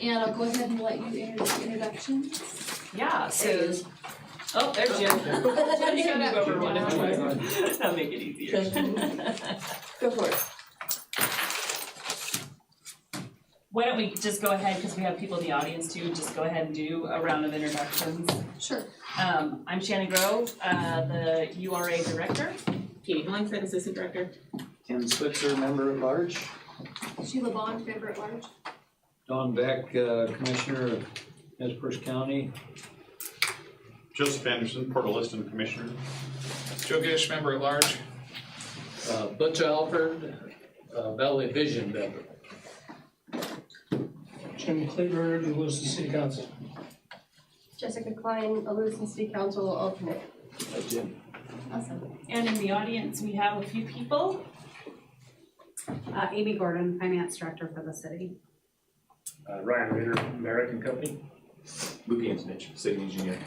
And I'll go ahead and let you introduce introductions. Yeah, so, oh, there's Jim. Jim, you can move over one at a time. That'll make it easier. Go for it. Why don't we just go ahead, because we have people in the audience too, just go ahead and do a round of introductions. Sure. I'm Shannon Grove, the URA director. Katie Hollingshead, assistant director. Ken Switzer, member at large. Sheila Bond, member at large. Don Beck, commissioner of Nez Perce County. Joseph Anderson, Port Lewiston commissioner. Joe Gish, member at large. Butch Alford, Valley Vision member. Jim Kleber, Lewiston City Council. Jessica Klein, a Lewiston City Council alternate. Jim. Awesome. And in the audience, we have a few people. Amy Gordon, finance director for the city. Ryan Ritter, American Company. Luke Mitch, city engineer.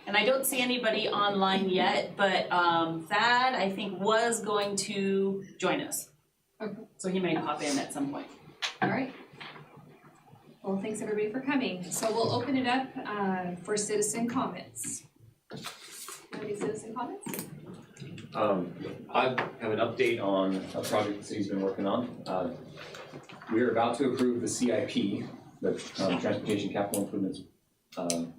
And I don't see anybody online yet, but Thad, I think, was going to join us. Okay. So he may pop in at some point. All right. Well, thanks everybody for coming. So we'll open it up for citizen comments. Any citizen comments? I have an update on a project the city's been working on. We are about to approve the CIP, the Transportation Capital Improvements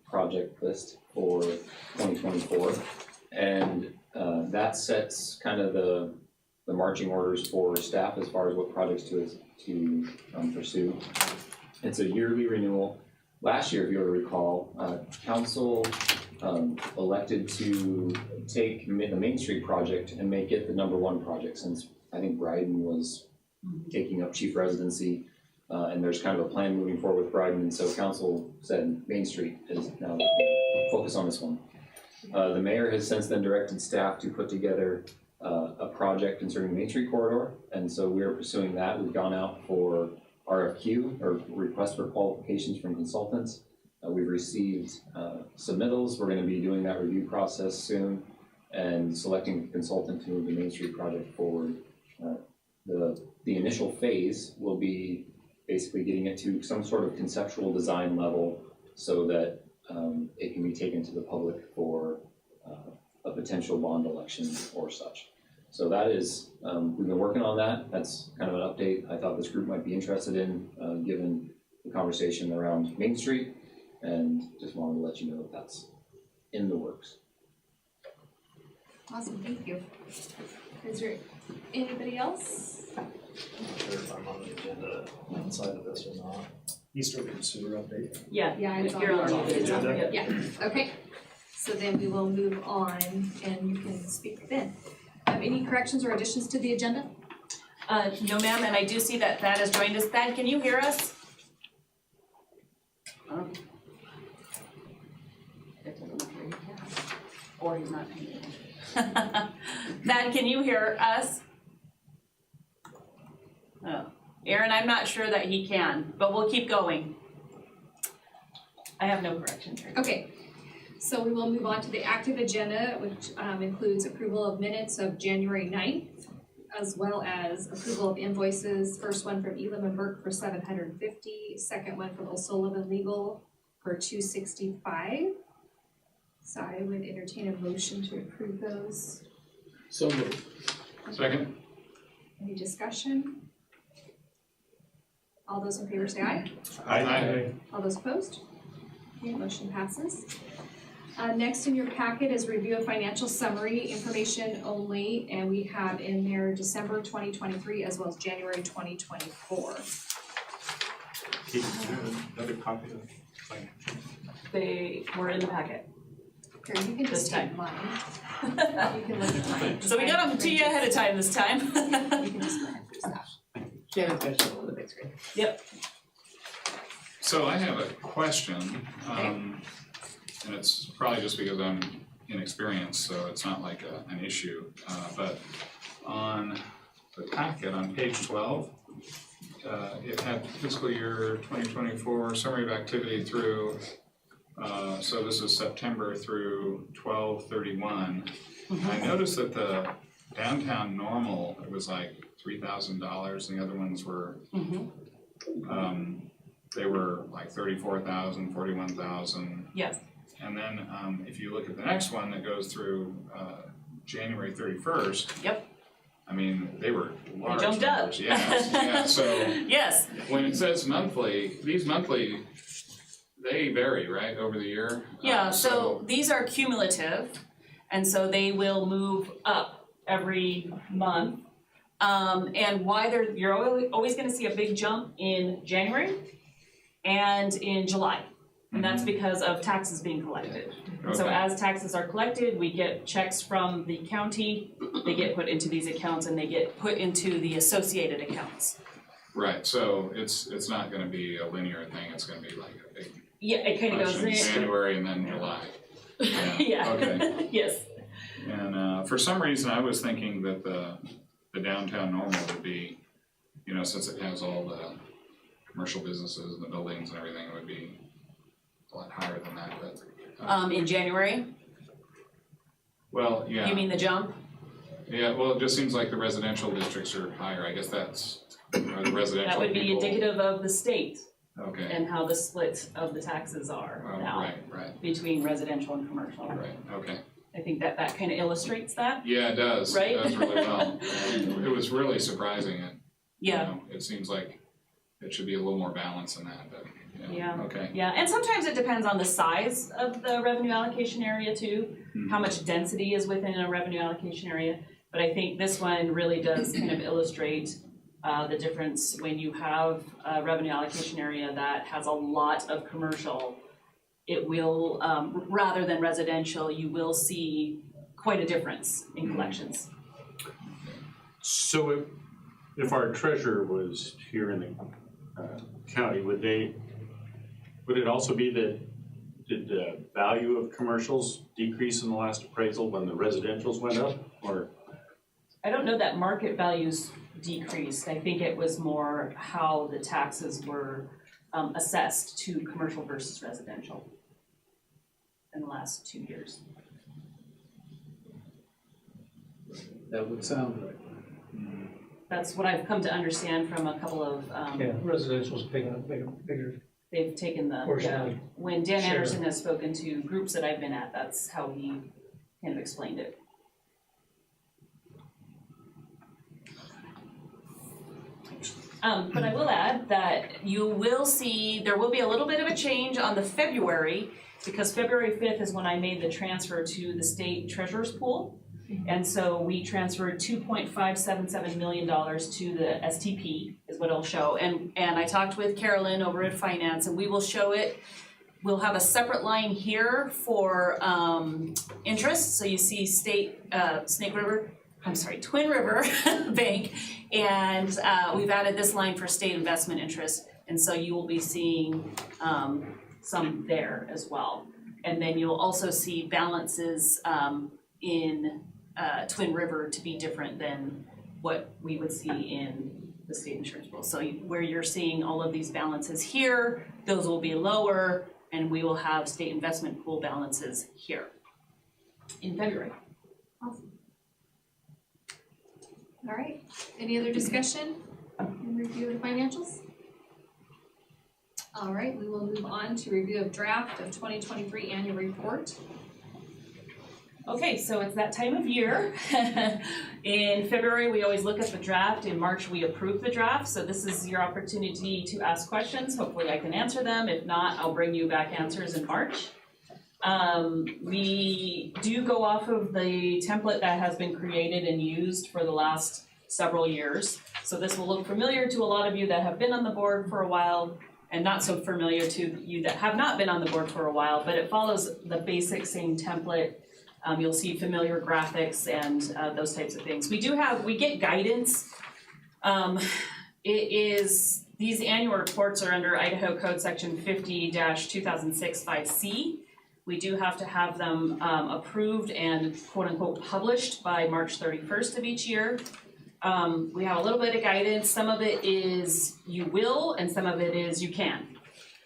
project list for 2024. And that sets kind of the marching orders for staff as far as what projects to pursue. It's a yearly renewal. Last year, if you recall, council elected to take the Main Street project and make it the #1 project, since I think Bryden was taking up chief residency, and there's kind of a plan moving forward with Bryden, and so council said Main Street is now focus on this one. The mayor has since then directed staff to put together a project concerning the Main Street corridor, and so we are pursuing that. We've gone out for RFQ, or request for qualifications from consultants. We've received submittals. We're going to be doing that review process soon and selecting a consultant to move the Main Street project forward. The initial phase will be basically getting it to some sort of conceptual design level so that it can be taken to the public for a potential bond election or such. So that is, we've been working on that. That's kind of an update I thought this group might be interested in, given the conversation around Main Street, and just wanted to let you know that that's in the works. Awesome, thank you. Is there anybody else? I'm not sure if I'm on the agenda outside of this or not. Eastern Sewer update. Yeah, Yeah, it's you're on on the agenda. Yeah, okay. So then we will move on and you can speak then. Any corrections or additions to the agenda? No, ma'am, and I do see that Thad has joined us. Thad, can you hear us? Or he's not paying attention. Thad, can you hear us? Oh, Aaron, I'm not sure that he can, but we'll keep going. I have no corrections here. Okay, so we will move on to the active agenda, which includes approval of minutes of January 9th, as well as approval of invoices. First one from Elam and Burke for $750, second one from O'Sullivan Legal for $265. So I would entertain a motion to approve those. So moved. Second. Any discussion? All those in favor say aye. Aye. All those opposed? Okay, motion passes. Next in your packet is review of financial summary information only, and we have in there December 2023 as well as January 2024. Another copy of financial. They were in the packet. Here, you can just This time. take mine. You can look at mine. So we got them to you ahead of time this time. You can just go ahead and do that. Shannon finished on the big screen. Yep. So I have a question, and it's probably just because I'm inexperienced, so it's not like an issue. But on the packet on page 12, it had fiscal year 2024 summary of activity through, so this is September through 12/31. I noticed that the downtown normal, it was like $3,000, and the other ones were they were like 34,000, 41,000. Yes. And then, if you look at the next one that goes through, January 31st. Yep. I mean, they were large jumped up. numbers, yes, yeah, so. Yes. When it says monthly, these monthly, they vary, right, over the year? Yeah, so these are cumulative, and so they will move up every month. And why you're always gonna see a big jump in January and in July. And that's because of taxes being collected. And so Okay. as taxes are collected, we get checks from the county, they get put into these accounts and they get put into the associated accounts. Right, so it's not gonna be a linear thing, it's gonna be like a big Yeah, it kind of push goes in in. January and then July. Yeah. Okay. Yes. And for some reason, I was thinking that the downtown normal would be, you know, since it has all the commercial businesses and the buildings and everything, it would be a lot higher than that, but. In January, Well, yeah. you mean the jump? Yeah, well, it just seems like the residential districts are higher, I guess that's, or the residential That would be people- indicative of the state Okay, and how the split of the taxes are oh, now right, between residential and commercial. right, okay. I think that kind of illustrates that. Yeah, it does, Right? it does really well. It was really surprising, Yeah. it seems like it should be a little more balanced than that, but, Yeah. okay. Yeah, and sometimes it depends on the size of the revenue allocation area too, Mhm. how much density is within a revenue allocation area. But I think this one really does kind of illustrate the difference when you have a revenue allocation area that has a lot of commercial. It will, rather than residential, you will see quite a difference in collections. So if our treasurer was here in the county, would it also be that, did the value of commercials decrease in the last appraisal when the residentials went up, or? I don't know that market values decreased. I think it was more how the taxes were assessed to commercial versus residential in the last 2 years. That would sound right. That's what I've come to understand from a couple of, Residential's picking up bigger. they've taken the, Portion yeah. of When Dan share. Anderson has spoken to groups that I've been at, that's how he kind of explained it. But I will add that you will see, there will be a little bit of a change on the February, because February 5th is when I made the transfer to the state treasurer's pool. And so we transferred $2.577 million to the STP, is what it'll show. And I talked with Carolyn over at Finance, and we will show it. We'll have a separate line here for interest. So you see Twin River Bank, and we've added this line for state investment interest. And so you will be seeing some there as well. And then you'll also see balances in Twin River to be different than what we would see in the state insurance pool. So where you're seeing all of these balances here, those will be lower, and we will have state investment pool balances here in February. Awesome. All right, any other discussion and review of the financials? All right, we will move on to review of draft of 2023 annual report. Okay, so it's that time of year. In February, we always look at the draft. In March, we approve the draft. So this is your opportunity to ask questions. Hopefully I can answer them. If not, I'll bring you back answers in March. We do go off of the template that has been created and used for the last several years. So this will look familiar to a lot of you that have been on the board for a while, and not so familiar to you that have not been on the board for a while, but it follows the basic same template. You'll see familiar graphics and those types of things. We get guidance. These annual reports are under Idaho Code Section 50-2006 5C. We do have to have them approved and quote unquote published by March 31st of each year. We have a little bit of guidance. Some of it is you will and some of it is you can.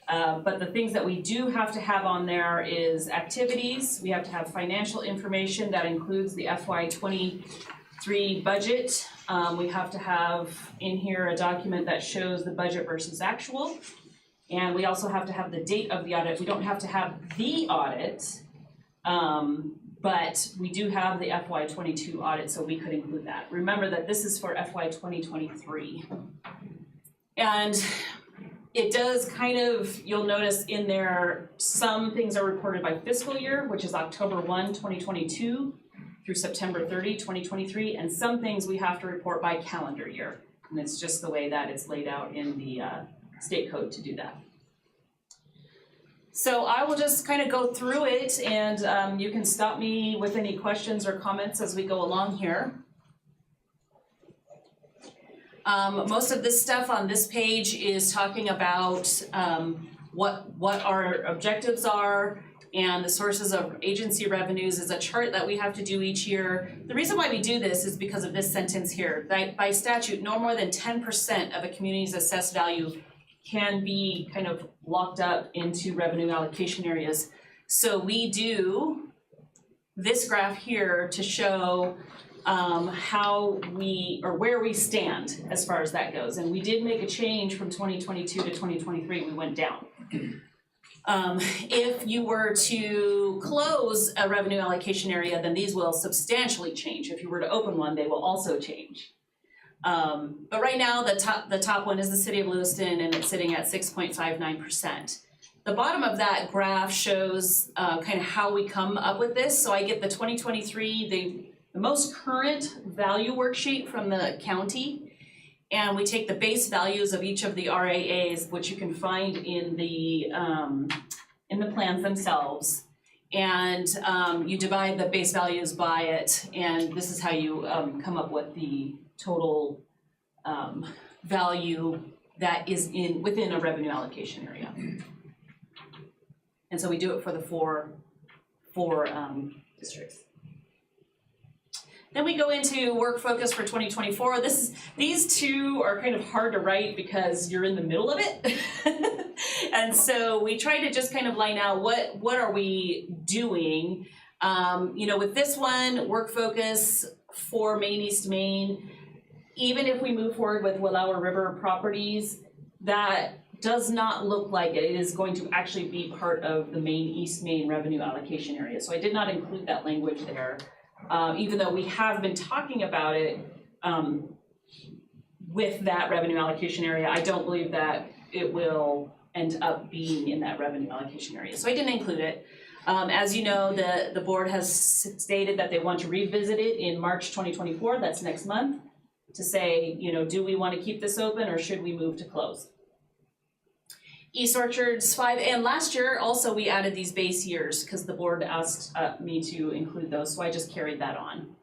But the things that we do have to have on there is activities. We have to have financial information that includes the FY23 budget. We have to have in here a document that shows the budget versus actual. And we also have to have the date of the audit. We don't have to have the audit, but we do have the FY '22 audit, so we could include that. Remember that this is for FY 2023. And it does kind of, you'll notice in there, some things are reported by fiscal year, which is October 1, 2022 through September 30, 2023, and some things we have to report by calendar year. And it's just the way that it's laid out in the state code to do that. So I will just kind of go through it, and you can stop me with any questions or comments as we go along here. Most of this stuff on this page is talking about what our objectives are, and the sources of agency revenues is a chart that we have to do each year. The reason why we do this is because of this sentence here. By statute, no more than 10% of a community's assessed value can be kind of locked up into revenue allocation areas. So we do this graph here to show how we, or where we stand as far as that goes. And we did make a change from 2022 to 2023, we went down. If you were to close a revenue allocation area, then these will substantially change. If you were to open one, they will also change. But right now, the top one is the city of Lewiston, and it's sitting at 6.59%. The bottom of that graph shows kind of how we come up with this. So I get the 2023, the most current value worksheet from the county, and we take the base values of each of the RAAs, which you can find in the plans themselves, and you divide the base values by it, and this is how you come up with the total value that is within a revenue allocation area. And so we do it for the four districts. Then we go into work focus for 2024. These two are kind of hard to write because you're in the middle of it. And so we try to just kind of line out what are we doing. With this one, work focus for Maine East Maine, even if we move forward with Wallowa River properties, that does not look like it. It is going to actually be part of the Maine East Maine revenue allocation area. So I did not include that language there. Even though we have been talking about it with that revenue allocation area, I don't believe that it will end up being in that revenue allocation area. So I didn't include it. As you know, the board has stated that they want to revisit it in March 2024, that's next month, to say, do we want to keep this open or should we move to close? East Orchards 5, and last year also we added these base years because the board asked me to include those, so I just carried that on.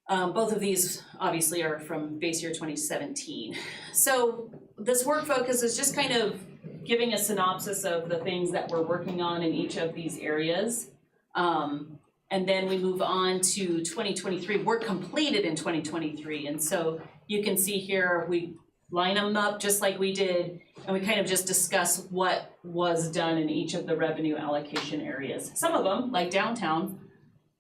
Both of these obviously are from base year 2017. So this work focus is just kind of giving a synopsis of the things that we're working on in each of these areas. And then we move on to 2023, work completed in 2023. And so you can see here, we line them up just like we did, and we kind of just discuss what was done in each of the revenue allocation areas. Some of them, like downtown,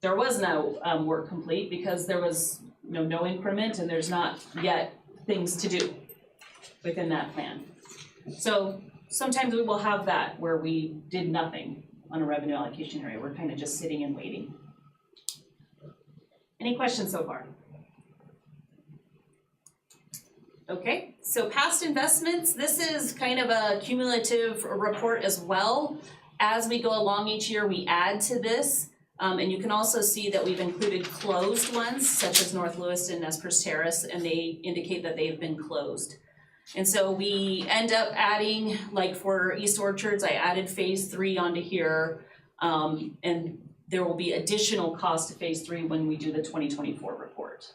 there was no work complete because there was no increment and there's not yet things to do within that plan. So sometimes we will have that where we did nothing on a revenue allocation area. We're kind of just sitting and waiting. Any questions so far? Okay, so past investments, this is kind of a cumulative report as well. As we go along each year, we add to this, and you can also see that we've included closed ones, such as North Lewiston, Nez Perce Terrace, and they indicate that they've been closed. And so we end up adding, like for East Orchards, I added phase 3 onto here, and there will be additional cost to phase 3 when we do the 2024 report.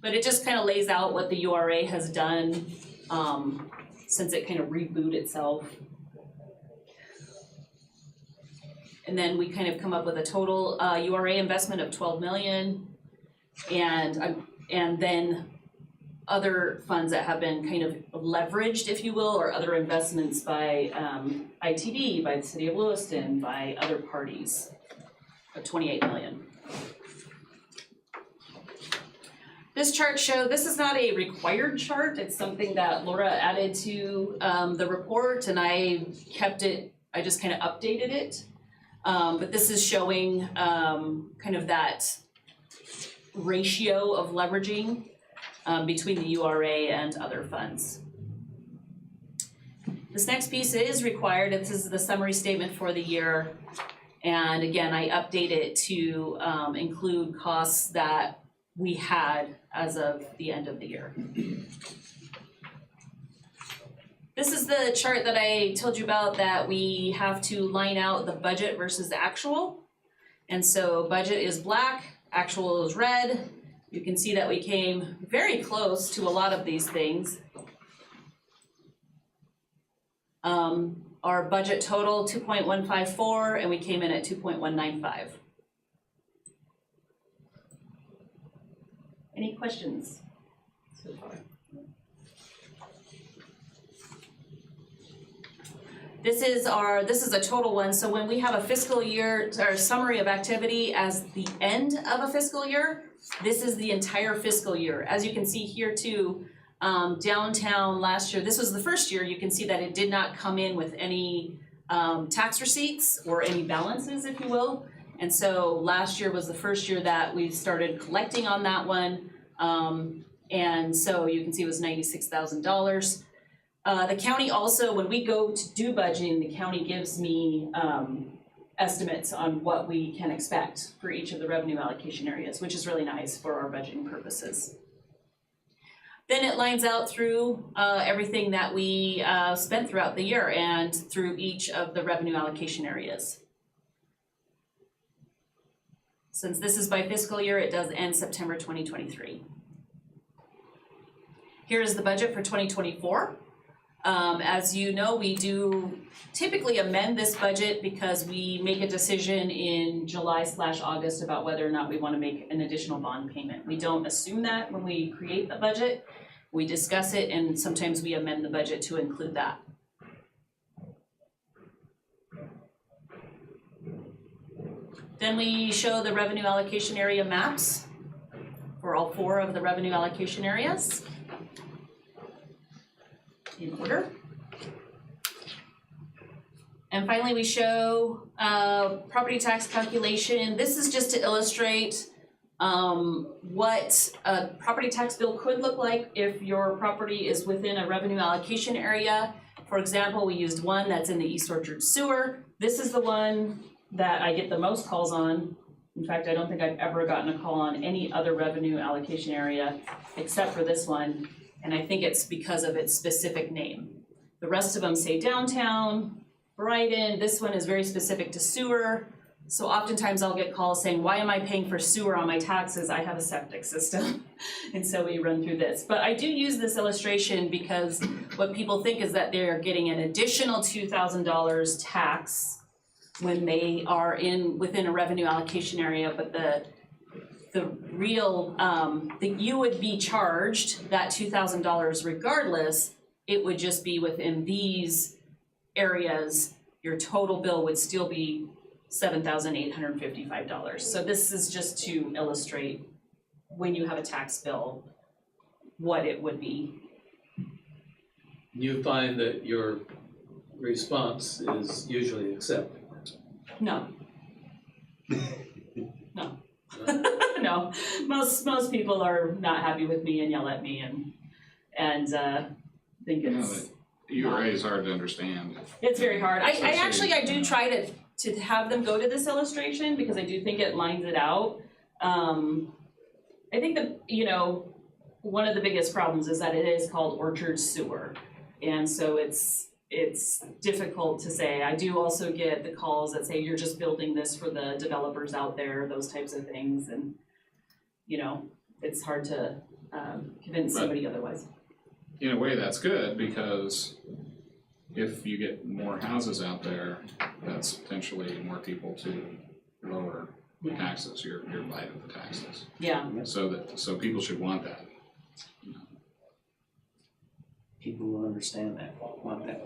But it just kind of lays out what the URA has done since it kind of rebooted itself. And then we kind of come up with a total URA investment of $12 million, and then other funds that have been kind of leveraged, if you will, or other investments by ITD, by the city of Lewiston, by other parties of $28 million. This chart this is not a required chart, it's something that Laura added to the report and I just kind of updated it. But this is showing kind of that ratio of leveraging between the URA and other funds. This next piece is required. This is the summary statement for the year. And again, I update it to include costs that we had as of the end of the year. This is the chart that I told you about that we have to line out the budget versus the actual. And so budget is black, actual is red. You can see that we came very close to a lot of these things. Our budget total 2.154 and we came in at 2.195. Any questions so far? This is a total one. So when we have a fiscal year or summary of activity as the end of a fiscal year, this is the entire fiscal year. As you can see here too, downtown last year, this was the first year, you can see that it did not come in with any tax receipts or any balances, if you will. And so last year was the first year that we started collecting on that one. And so you can see it was $96,000. The county also, when we go to do budgeting, the county gives me estimates on what we can expect for each of the revenue allocation areas, which is really nice for our budgeting purposes. Then it lines out through everything that we spent throughout the year and through each of the revenue allocation areas. Since this is by fiscal year, it does end September 2023. Here is the budget for 2024. As you know, we do typically amend this budget because we make a decision in July/August about whether or not we want to make an additional bond payment. We don't assume that when we create the budget. We discuss it and sometimes we amend the budget to include that. Then we show the revenue allocation area maps for all 4 of the revenue allocation areas in order. And finally, we show property tax calculation. This is just to illustrate what a property tax bill could look like if your property is within a revenue allocation area. For example, we used one that's in the East Orchard sewer. This is the one that I get the most calls on. In fact, I don't think I've ever gotten a call on any other revenue allocation area except for this one. And I think it's because of its specific name. The rest of them say downtown, Brighton. This one is very specific to sewer. So oftentimes I'll get calls saying, why am I paying for sewer on my taxes? I have a septic system. And so we run through this. But I do use this illustration because what people think is that they're getting an additional $2,000 tax when they are within a revenue allocation area, but the real, that you would be charged that $2,000 regardless. It would just be within these areas, your total bill would still be $7,855. So this is just to illustrate when you have a tax bill, what it would be. You find that your response is usually accepted? No. No. No. Most people are not happy with me and yell at me and think it's URA is hard to understand. It's very hard. I do try to have them go to this illustration because I do think it lines it out. I think that, one of the biggest problems is that it is called Orchard Sewer. And so it's difficult to say. I do also get the calls that say you're just building this for the developers out there, those types of things. And, it's hard to convince somebody otherwise. In a way, that's good because if you get more houses out there, that's potentially more people to lower the taxes, your light of the taxes. Yeah. So people should want that. People will understand that, want that.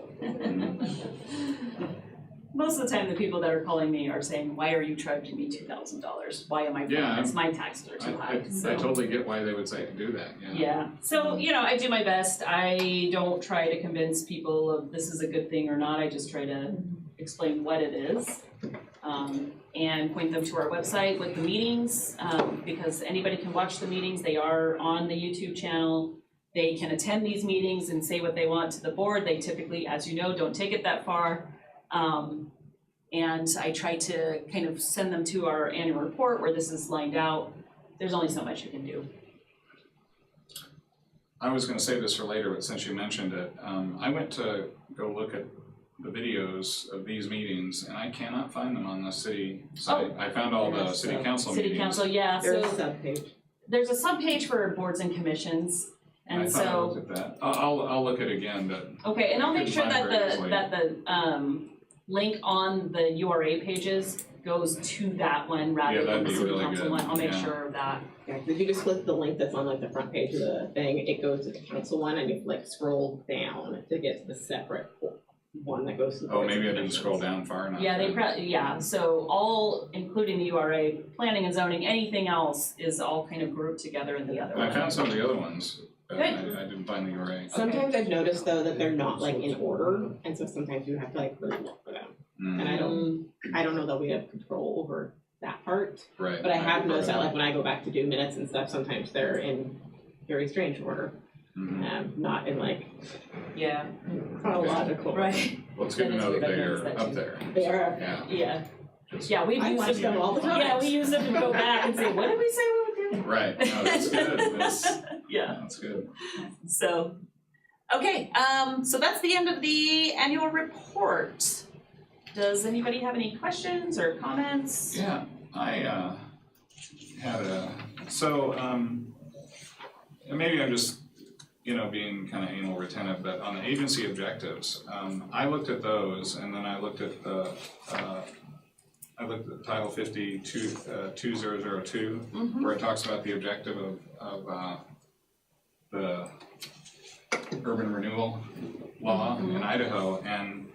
most of the time, the people that are calling me are saying, why are you charging me $2,000? Why am I paying Yeah, this? My taxes are too high. I totally get why they would say do that, Yeah, so, I do my best. I don't try to convince people of this is a good thing or not. I just try to explain what it is. And point them to our website with the meetings, because anybody can watch the meetings. They are on the YouTube channel. They can attend these meetings and say what they want to the board. They typically, as you know, don't take it that far. And I try to kind of send them to our annual report where this is lined out. There's only so much you can do. I was gonna save this for later, but since you mentioned it, I went to go look at the videos of these meetings, and I cannot find them on the city site. I found all the city council meetings. City council, yeah, There's so a subpage. there's a subpage for boards and commissions. And I thought I so, looked at that. I'll look at it again, but okay, and I'll make sure Couldn't that find it very the link on the URA pages goes to that one rather Yeah, than that'd the be city really council good, one. I'll make yeah. sure of that. Yeah, 'cause if you just click the link that's on like the front page of the thing, it goes to the council one, and you like scroll down to get to the separate one that goes to the. oh, boards and maybe I didn't commissions. scroll down far enough. Yeah, so all, including the URA, planning and zoning, anything else is all kind of grouped together in the other I one. found some of the other ones, but I Good. didn't find the URA. Sometimes I've noticed though that they're not like in order, and so sometimes you have to like really look for them. Mm, And I don't know that we have control over that part, right. but I have noticed that like when I go back to do minutes and stuff, sometimes they're in very strange order, Mhm. not in like Yeah, chronological. right, Well, it's good to That is know that weird. I they're noticed that up too. there. They are. Yeah. yeah. Just- Yeah, we've I used watch them all the time. Yeah, we use them to go back and say, what did we say we would do? Right, no, that's good. Yeah. That's good. So, okay, so that's the end of the annual report. Does anybody have any questions or comments? Yeah, I had maybe I'm just, being kind of anal retentive, but on the agency objectives, I looked at those, and then I looked at the Title 50 2002, where it talks about the objective of the urban renewal law in Idaho, and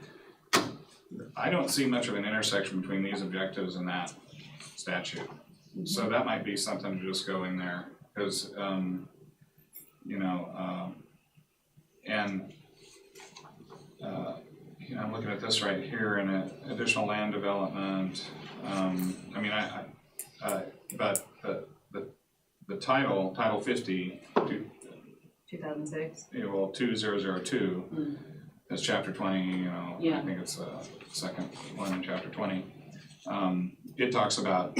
I don't see much of an intersection between these objectives and that statute. So that might be something to just go in there, because, I'm looking at this right here in additional land development. But the Title 50, 2006. 2002, is chapter 20, Yeah. I think it's the second one in chapter 20. It talks about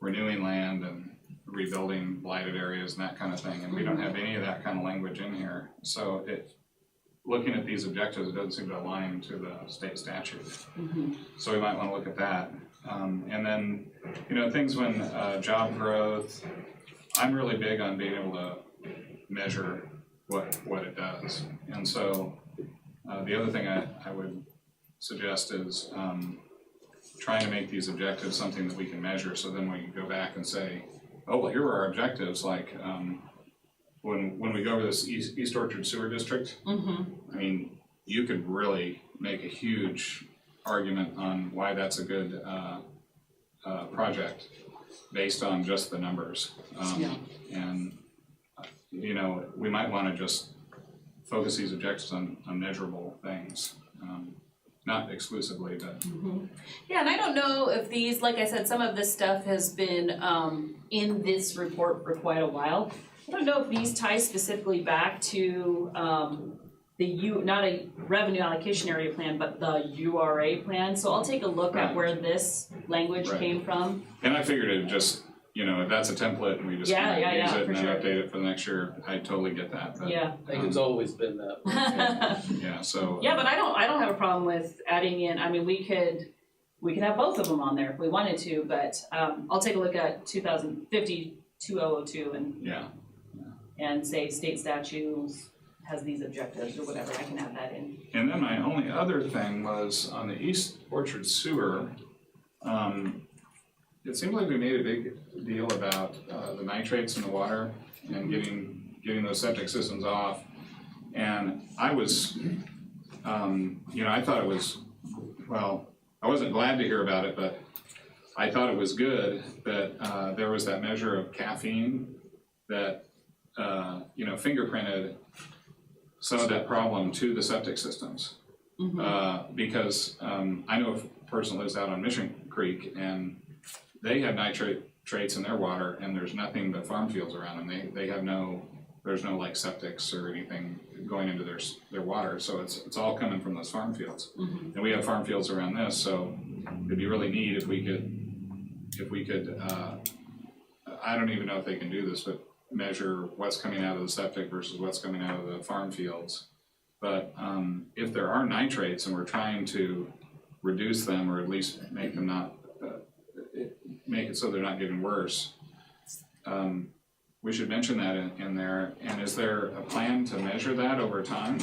renewing land and rebuilding blighted areas and that kind of thing, and we don't have any of that kind of language in here. So looking at these objectives, it doesn't seem to align to the state statute. So we might want to look at that. And then, things when job growth, I'm really big on being able to measure what it does. And so the other thing I would suggest is trying to make these objectives something that we can measure, so then we can go back and say, oh, well, here are our objectives, like when we go over this East Orchard Sewer District, I mean, you could really make a huge argument on why that's a good project based on just the numbers. And, we might want to just focus these objectives on measurable things. Not exclusively, but. Yeah, and I don't know if these, like I said, some of this stuff has been in this report for quite a while. I don't know if these tie specifically back to not a revenue allocation area plan, but the URA plan. So I'll take a look at where this language came from. And I figured it just, if that's a template and we just kind of use it and then sure. update it for the next year, I totally get that. But, Yeah. I think it's always been that way. yeah, so. Yeah, but I don't have a problem with adding in, I mean, we could have both of them on there if we wanted to, but I'll take a look at 2050-2002 and say state statutes has these objectives or whatever, I can add that in. And then my only other thing was on the East Orchard Sewer, it seemed like we made a big deal about the nitrates in the water and getting those septic systems off. And I was, I thought it was, well, I wasn't glad to hear about it, but I thought it was good that there was that measure of caffeine that fingerprinted some of that problem to the septic systems. Because I know a person lives out on Mission Creek and they have nitrates in their water and there's nothing but farm fields around them. They have there's no like septics or anything going into their water, so it's all coming from those farm fields. And we have farm fields around this, so it'd be really neat if we could I don't even know if they can do this, but measure what's coming out of the septic versus what's coming out of the farm fields. But if there are nitrates and we're trying to reduce them or at least make them not, make it so they're not getting worse, we should mention that in there. And is there a plan to measure that over time?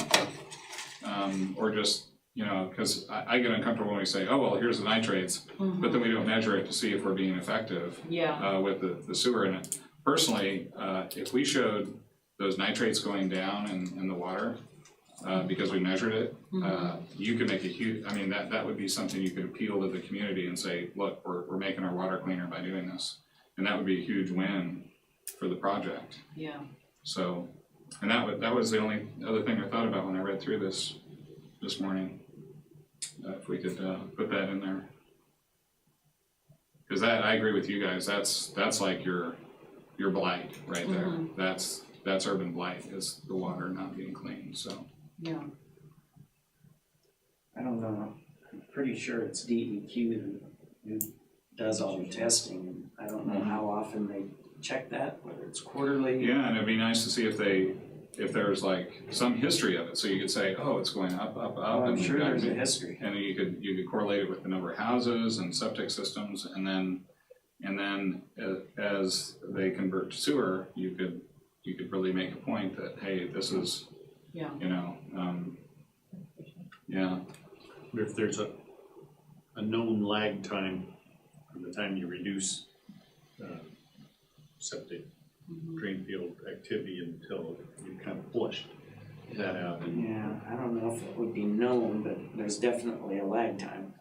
Or just, because I get uncomfortable when we say, oh, well, here's the nitrates, but then we don't measure it to see if we're being effective with the sewer. And personally, if we showed those nitrates going down in the water, because we measured it, you could make a huge, that would be something you could appeal to the community and say, look, we're making our water cleaner by doing this. And that would be a huge win for the project. Yeah. So, and that was the only other thing I thought about when I read through this morning. If we could put that in there. Because I agree with you guys, that's like your blight right there. That's urban blight, is the water not being cleaned, so. Yeah. I don't know, I'm pretty sure it's DEQ who does all the testing. I don't know how often they check that, whether it's quarterly. Yeah, and it'd be nice to see if there's like some history of it, so you could say, oh, it's going up, up, up. I'm sure there's a history. And you could correlate it with the number of houses and septic systems, and then as they convert to sewer, you could really make a point that, hey, this is, If there's a known lag time from the time you reduce septic drain field activity until you kind of flush that out. Yeah, I don't know if it would be known, but there's definitely a lag time.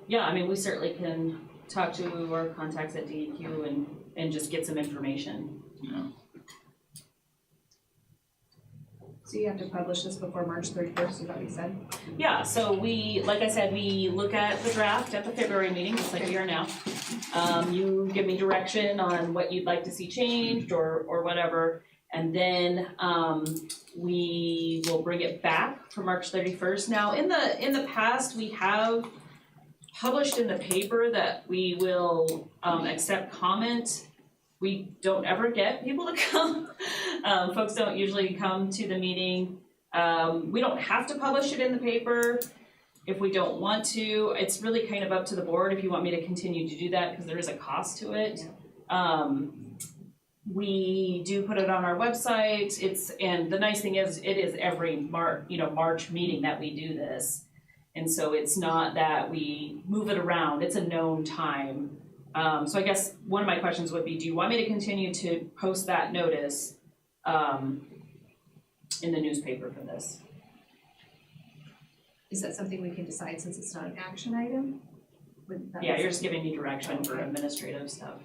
Yeah, we certainly can talk to our contacts at DEQ and just get some information. So you have to publish this before March 31st, is that what you said? Yeah, so like I said, we look at the draft at the February meeting, just like we are now. You give me direction on what you'd like to see changed or whatever, and then we will bring it back for March 31st. Now, in the past, we have published in the paper that we will accept comment. We don't ever get people to come. Folks don't usually come to the meeting. We don't have to publish it in the paper if we don't want to. It's really kind of up to the board if you want me to continue to do that, because there is a cost to it. We do put it on our website. And the nice thing is, it is every March meeting that we do this. And so it's not that we move it around. It's a known time. So I guess one of my questions would be, do you want me to continue to post that notice in the newspaper for this? Is that something we can decide since it's not an action item? Yeah, you're just giving me direction for administrative stuff.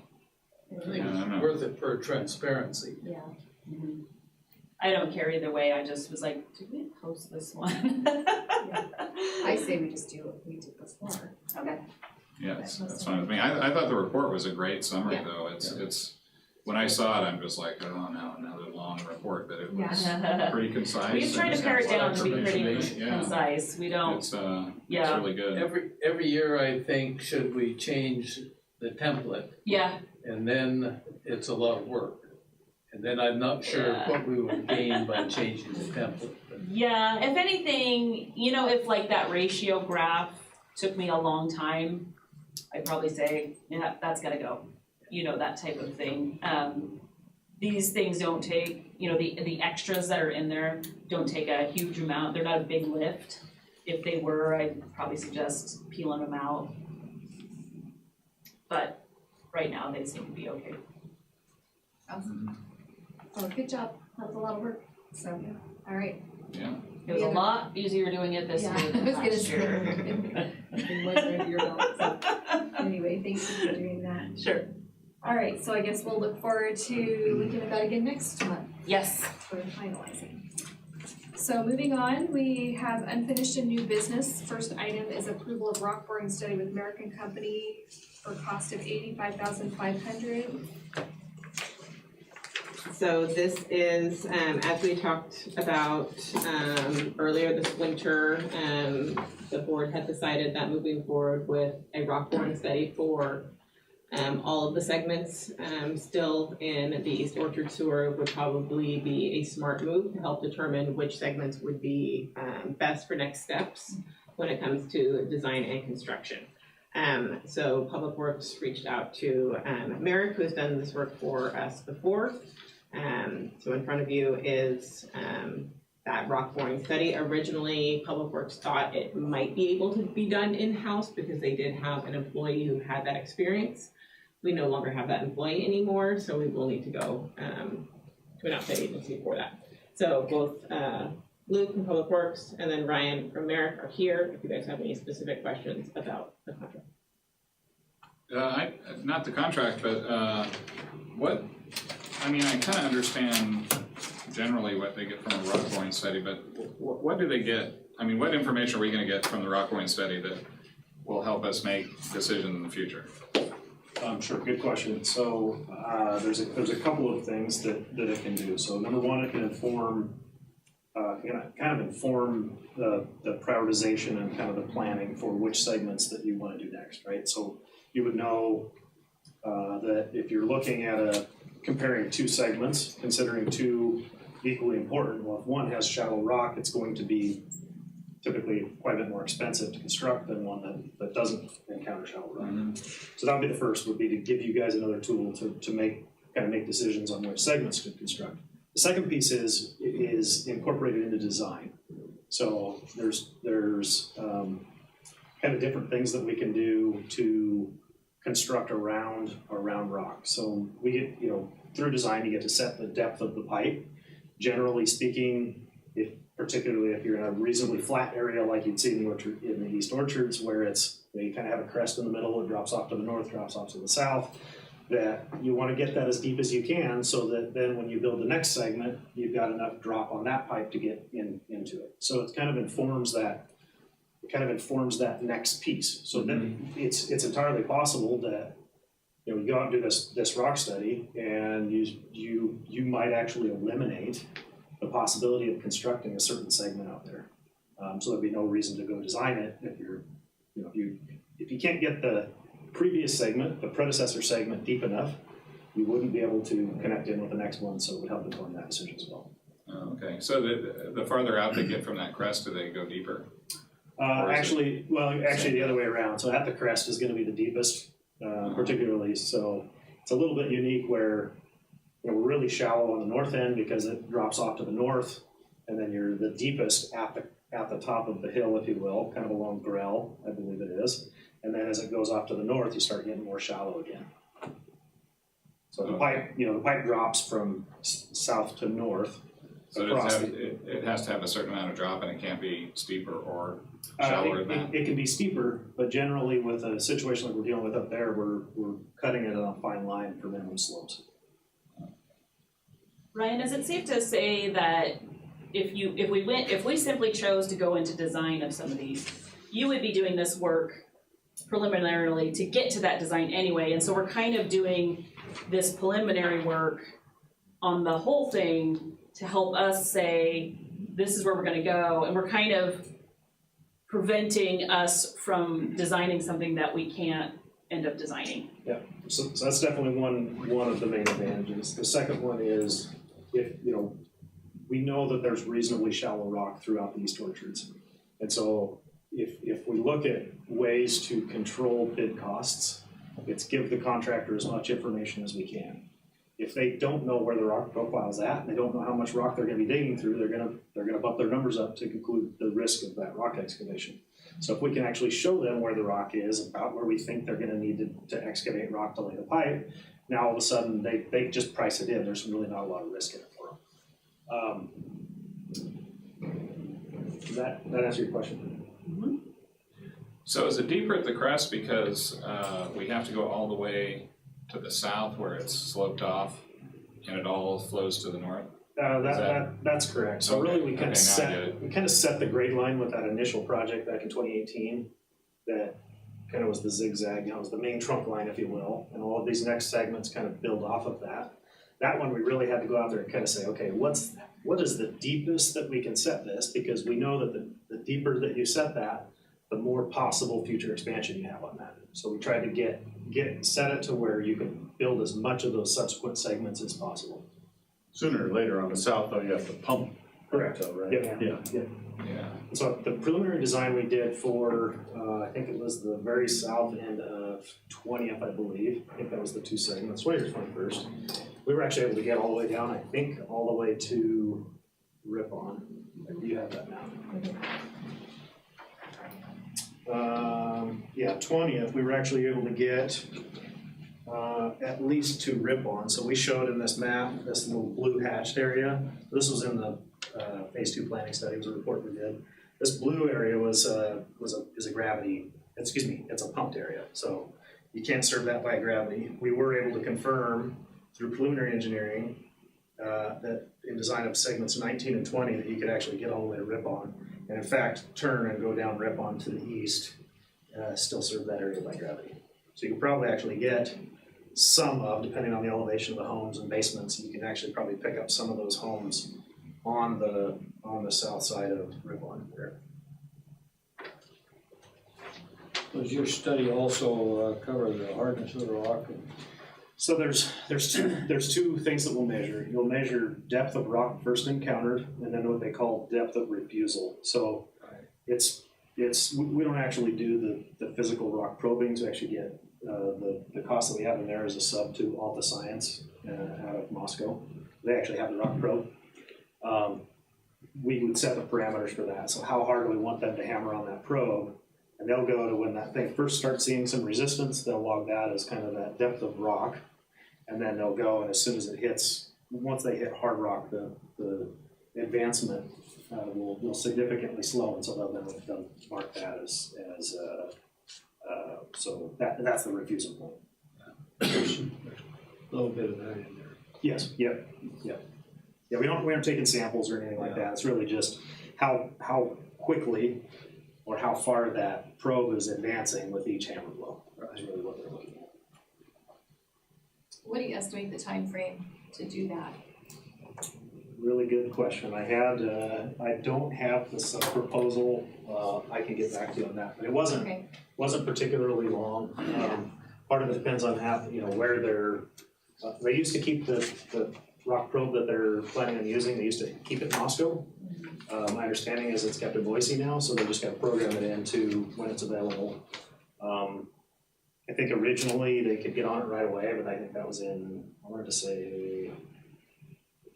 I think it's worth it for transparency. Yeah. I don't care either way. I just was like, did we post this one? I say we just do what we did before. Okay. Yeah, that's fine with me. I thought the report was a great summary, though. It's when I saw it, I'm just like, oh no, another long report, but it was pretty concise. We try to pare it down to be pretty concise. We don't. It's really good. Every year I think, should we change the template? Yeah. And then it's a lot of work. And then I'm not sure what we would gain by changing the template. Yeah, if anything, if like that ratio graph took me a long time, I'd probably say, yeah, that's gotta go. That type of thing. These things don't take, the extras that are in there don't take a huge amount. They're not a big lift. If they were, I'd probably suggest peeling them out. But right now, they seem to be okay. Awesome. Well, good job. That was a lot of work. So, all right. Yeah. It was a lot easier doing it this year than last year. Anyway, thanks for doing that. Sure. All right, so I guess we'll look forward to looking at that again next month Yes. for finalizing. So moving on, we have unfinished and new business. First item is approval of rock boring study with American Company for a cost of $85,500. So this is, as we talked about earlier this winter, the board had decided that moving forward with a rock boring study for all of the segments still in the East Orchard sewer would probably be a smart move to help determine which segments would be best for next steps when it comes to design and construction. So Public Works reached out to Merrick, who's done this work for us before. So in front of you is that rock boring study. Originally, Public Works thought it might be able to be done in-house because they did have an employee who had that experience. We no longer have that employee anymore, so we will need to go to an outside agency for that. So both Luke from Public Works and then Ryan from Merrick are here if you guys have any specific questions about the contract. Not the contract, but I kind of understand generally what they get from a rock boring study, but what do they get? I mean, what information are we going to get from the rock boring study that will help us make decisions in the future? Sure, good question. So there's a couple of things that it can do. So number one, it can inform, the prioritization and kind of the planning for which segments that you want to do next, right? So you would know that if you're looking at comparing two segments, considering two equally important, well, if one has shallow rock, it's going to be typically quite a bit more expensive to construct than one that doesn't encounter shallow rock. Mm-hmm. So that would be the first, would be to give you guys another tool to make decisions on which segments to construct. The second piece is incorporated into design. So there's kind of different things that we can do to construct around rock. So we get, through design, you get to set the depth of the pipe. Generally speaking, particularly if you're in a reasonably flat area like you'd see in the East Orchards, where it's, you kind of have a crest in the middle, it drops off to the north, drops off to the south, that you want to get that as deep as you can so that then when you build the next segment, you've got enough drop on that pipe to get into it. So it kind of informs that next piece. So then it's entirely possible that you go out and do this rock study and you might actually eliminate the possibility of constructing a certain segment out there. So there'd be no reason to go design it if you can't get the previous segment, the predecessor segment, deep enough, you wouldn't be able to connect in with the next one, so it would help inform that decision as well. Okay, so the farther out they get from that crest, do they go deeper? Actually, the other way around. So at the crest is going to be the deepest, particularly. So it's a little bit unique where we're really shallow on the north end because it drops off to the north, and then you're the deepest at the top of the hill, if you will, kind of along Grell, I believe it is. And then as it goes off to the north, you start getting more shallow again. So the pipe drops from south to north. So it has to have a certain amount of drop, and it can't be steeper or shallower than that? It can be steeper, but generally with a situation like we're dealing with up there, we're cutting it on a fine line for minimum slopes. Ryan, is it safe to say that if we simply chose to go into design of some of these, you would be doing this work preliminarily to get to that design anyway, and so we're kind of doing this preliminary work on the whole thing to help us say, this is where we're gonna go, and we're kind of preventing us from designing something that we can't end up designing. Yeah, so that's definitely one of the main advantages. The second one is, if we know that there's reasonably shallow rock throughout the East Orchards, and so if we look at ways to control bid costs, it's give the contractor as much information as we can. If they don't know where the rock profile is at, and they don't know how much rock they're going to be digging through, they're going to bump their numbers up to conclude the risk of that rock excavation. So if we can actually show them where the rock is, about where we think they're going to need to excavate rock to lay the pipe, now all of a sudden they just price it in. There's really not a lot of risk in it for them. Does that answer your question? So is it deeper at the crest because we have to go all the way to the south where it's sloped off and it all flows to the north? That's correct. So really, we kind of Okay, now I get it. set the grade line with that initial project back in 2018. That kind of was the zigzag, it was the main trunk line, if you will, and all of these next segments kind of build off of that. That one, we really had to go out there and kind of say, okay, what is the deepest that we can set this? Because we know that the deeper that you set that, the more possible future expansion you have on that. So we tried to set it to where you can build as much of those subsequent segments as possible. Sooner or later on the south, though, you have to pump. Correct. Though, right? Yeah. Yeah. So the preliminary design we did for, I think it was the very south end of 20th, I believe. I think that was the two segments, 20th or 21st. We were actually able to get all the way down, I think, all the way to Ripon. You have that now. Yeah, 20th, we were actually able to get at least to Ripon. So we showed in this map, this little blue hatched area. This was in the phase 2 planning study, was a report we did. This blue area is a gravity, it's a pumped area. So you can't serve that by gravity. We were able to confirm through preliminary engineering that in design of segments 19 and 20 that you could actually get all the way to Ripon. And in fact, turn and go down Ripon to the east, still serve that area by gravity. So you could probably actually get some of, depending on the elevation of the homes and basements, you can actually probably pick up some of those homes on the south side of Ripon there. Does your study also cover the hardness of the rock? So there's two things that we'll measure. You'll measure depth of rock first encountered, and then what they call depth of refusal. So we don't actually do the physical rock probing to actually get the cost that we have in there is a sub to Alta Science out of Moscow. They actually have the rock probe. We would set the parameters for that. So how hard do we want them to hammer on that probe? And they'll go to when that thing first starts seeing some resistance, they'll log that as kind of that depth of rock. And then they'll go, and as soon as it hits, once they hit hard rock, the advancement will significantly slow, and so they'll mark that as so that's the refusal point. A little bit of that in there. Yes, yep. Yeah, we aren't taking samples or anything like that. It's really just how quickly or how far that probe is advancing with each hammer blow. That's really what they're looking at. What do you estimate the time frame to do that? Really good question. I don't have this proposal. I can get back to you on that, but it wasn't particularly long. Part of it depends on how, where they used to keep the rock probe that they're planning on using. They used to keep it in Moscow. My understanding is it's kept in Boise now, so they just got to program it into when it's available. I think originally they could get on it right away, but I think that was in, I wanted to say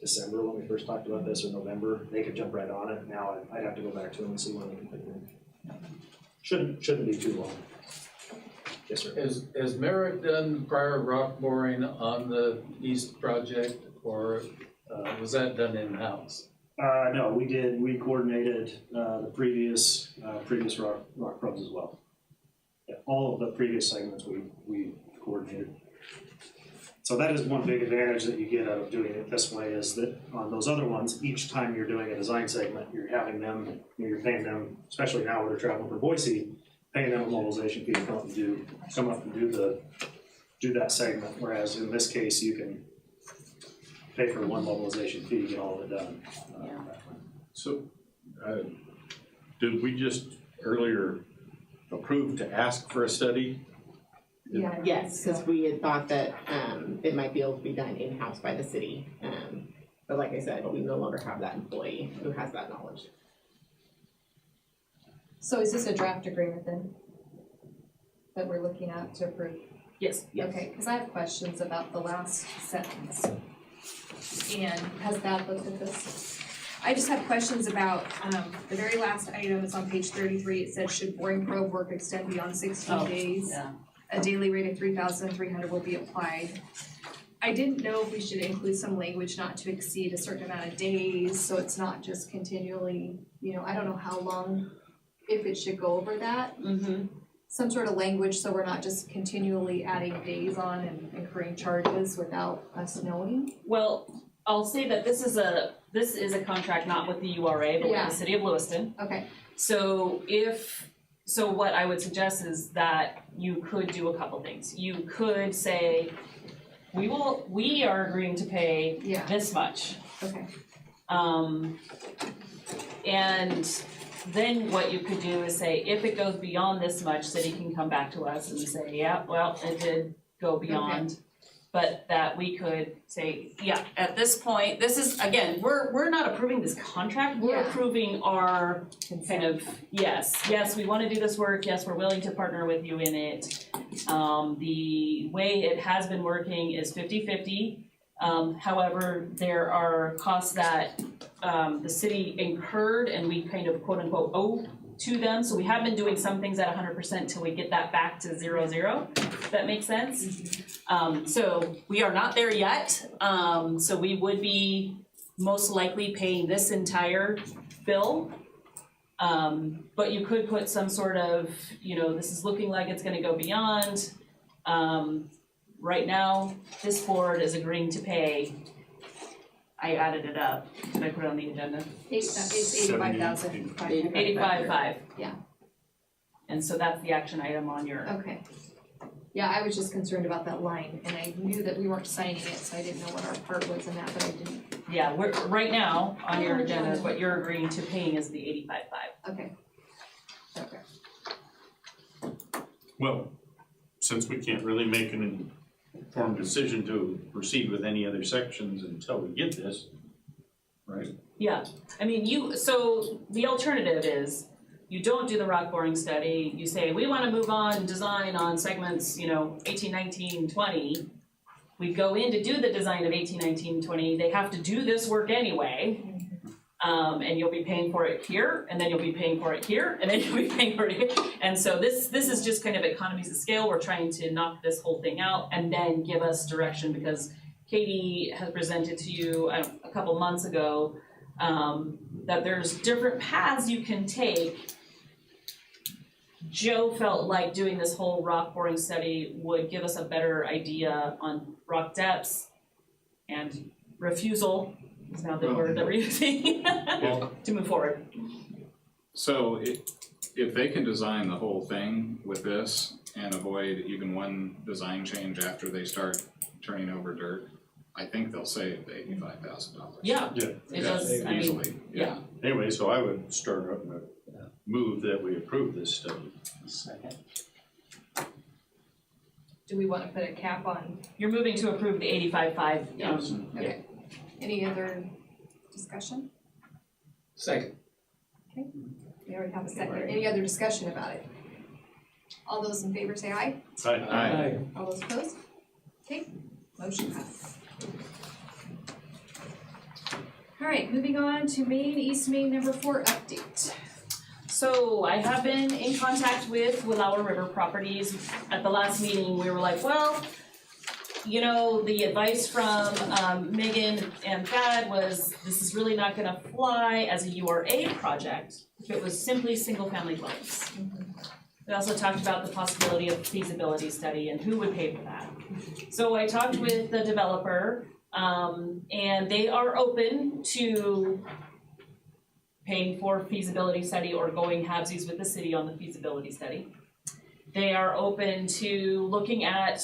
December when we first talked about this, or November. They could jump right on it. Now I'd have to go back to them and see when they can put it in. Shouldn't be too long. Yes, sir. Has Merrick done prior rock boring on the east project, or was that done in-house? No, we did. We coordinated the previous rock probes as well. Yeah, all of the previous segments we coordinated. So that is one big advantage that you get out of doing it this way, is that on those other ones, each time you're doing a design segment, you're having them, you're paying them, especially now where they're traveling from Boise, paying them a mobilization fee to come up and do that segment. Whereas in this case, you can pay for one mobilization fee to get all of it done. So, did we just earlier approve to ask for a study? Yeah, yes, because we had thought that it might be able to be done in-house by the city. But like I said, we no longer have that employee who has that knowledge. So is this a draft agreement then that we're looking at to approve? Yes. Okay, because I have questions about the last sentence. And has Thad looked at this? I just have questions about the very last item. It's on page 33. It says, should boring probe work extend beyond 16 days? Yeah. A daily rate of $3,300 will be applied. I didn't know if we should include some language not to exceed a certain amount of days, so it's not just continually, I don't know how long, if it should go over that. Some sort of language, so we're not just continually adding days on and incurring charges without us knowing. Well, I'll say that this is a contract not with the URA, but with Yeah. the city of Lewiston. Okay, So what I would suggest is that you could do a couple things. You could say, we are agreeing to pay yeah, this much. okay, And then what you could do is say, if it goes beyond this much, city can come back to us and say, yeah, well, it did go beyond. But that we could say, yeah, at this point, this is, again, we're not approving this contract, we're Yeah. approving our kind of, yes, we wanna do this work, yes, we're willing to partner with you in it. The way it has been working is 50-50. However, there are costs that the city incurred and we kind of quote unquote owe to them. So we have been doing some things at 100% till we get that back to 0-0, if that makes sense. So we are not there yet. So we would be most likely paying this entire bill. But you could put some sort of, this is looking like it's gonna go beyond. Right now, this board is agreeing to pay, I added it up, did I put it on the agenda? it's 85,000. 85.5. Yeah. And so that's the action item on your, Okay. Yeah, I was just concerned about that line, and I knew that we weren't signing it, so I didn't know what our part was in that, but I didn't. yeah, we're, right now, on your agenda, is what you're agreeing to paying is the 85.5. Okay. Okay. Well, since we can't really make an informed decision to proceed with any other sections until we get this, right? Yeah, I mean, so the alternative is, you don't do the rock boring study, you say, we wanna move on, design on segments, 18, 19, 20. We go in to do the design of 18, 19, 20, they have to do this work anyway. And you'll be paying for it here, and then you'll be paying for it here, and then you'll be paying for it here. And so this is just kind of economies of scale, we're trying to knock this whole thing out and then give us direction, because Katie has presented to you a couple months ago, that there's different paths you can take. Joe felt like doing this whole rock boring study would give us a better idea on rock depths and refusal is now the word that we're using to move forward. So if they can design the whole thing with this and avoid even one design change after they start turning over dirt, I think they'll save the $85,000. Yeah, Yeah. it does, I mean, Easily, yeah. Anyway, so I would start up and move that we approve this study. Second. Do we wanna put a cap on? you're moving to approve the 85.5. Yes. Okay. Any other discussion? Second. We already have a second. Any other discussion about it? All those in favor say aye. Aye. All those opposed? Okay, motion passes. All right, moving on to East Main number 4 update. So I have been in contact with Willower River Properties. At the last meeting, we were like, well, the advice from Megan and Thad was, this is really not gonna fly as a URA project if it was simply single-family dwellings. We also talked about the possibility of feasibility study and who would pay for that. So I talked with the developer, and they are open to paying for feasibility study or going halvesies with the city on the feasibility study. They are open to looking at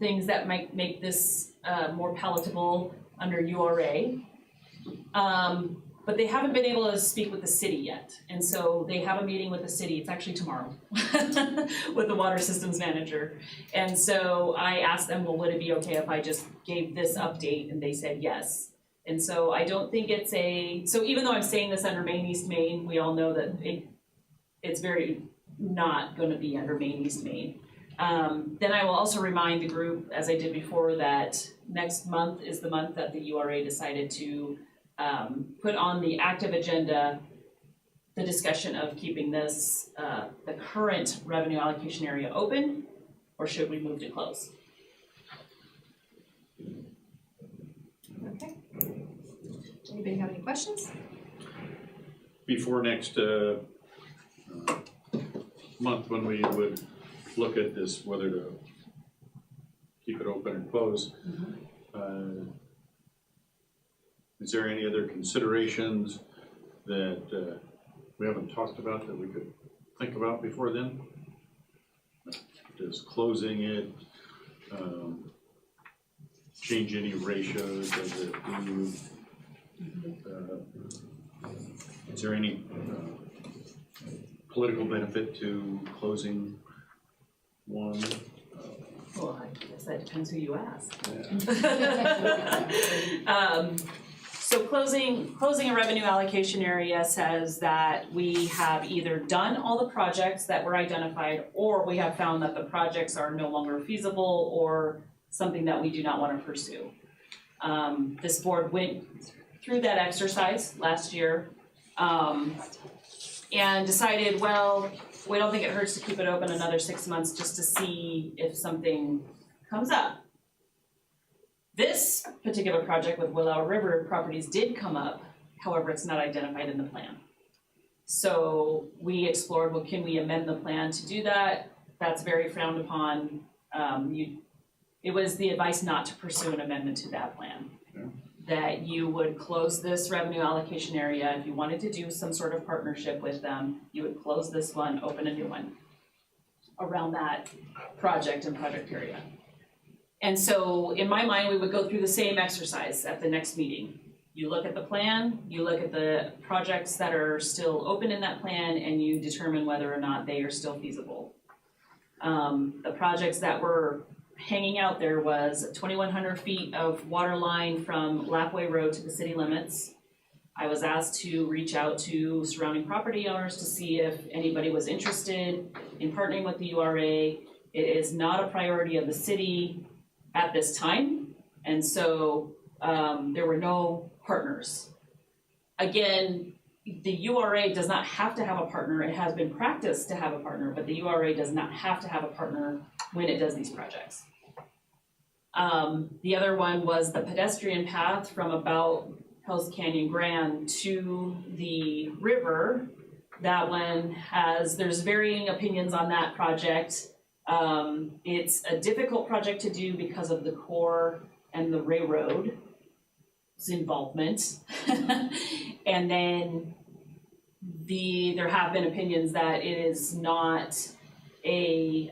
things that might make this more palatable under URA. But they haven't been able to speak with the city yet. And so they have a meeting with the city, it's actually tomorrow, with the water systems manager. And so I asked them, well, would it be okay if I just gave this update? And they said yes. And so I don't think so even though I'm saying this under Main East Main, we all know that it's very not gonna be under Main East Main. Then I will also remind the group, as I did before, that next month is the month that the URA decided to put on the active agenda the discussion of keeping this, the current revenue allocation area open, or should we move to close? Okay. Anybody have any questions? Before next month, when we would look at this, whether to keep it open and close, is there any other considerations that we haven't talked about that we could think about before then? Does closing it change any ratios? Does it do, is there any political benefit to closing one? Well, I guess that depends who you ask. So closing a revenue allocation area says that we have either done all the projects that were identified, or we have found that the projects are no longer feasible or something that we do not want to pursue. This board went through that exercise last year and decided, well, we don't think it hurts to keep it open another 6 months just to see if something comes up. This particular project with Willow River Properties did come up, however, it's not identified in the plan. So we explored, well, can we amend the plan to do that? That's very frowned upon. It was the advice not to pursue an amendment to that plan. Yeah. That you would close this revenue allocation area. If you wanted to do some sort of partnership with them, you would close this one, open a new one around that project and project area. And so in my mind, we would go through the same exercise at the next meeting. You look at the plan, you look at the projects that are still open in that plan, and you determine whether or not they are still feasible. The projects that were hanging out there was 2,100 feet of water line from Lapway Road to the city limits. I was asked to reach out to surrounding property owners to see if anybody was interested in partnering with the URA. It is not a priority of the city at this time, and so there were no partners. Again, the URA does not have to have a partner. It has been practiced to have a partner, but the URA does not have to have a partner when it does these projects. The other one was the pedestrian path from about Hell's Canyon Grand to the river. That one there's varying opinions on that project. It's a difficult project to do because of the Corps and the railroad's involvement. And then there have been opinions that it is not a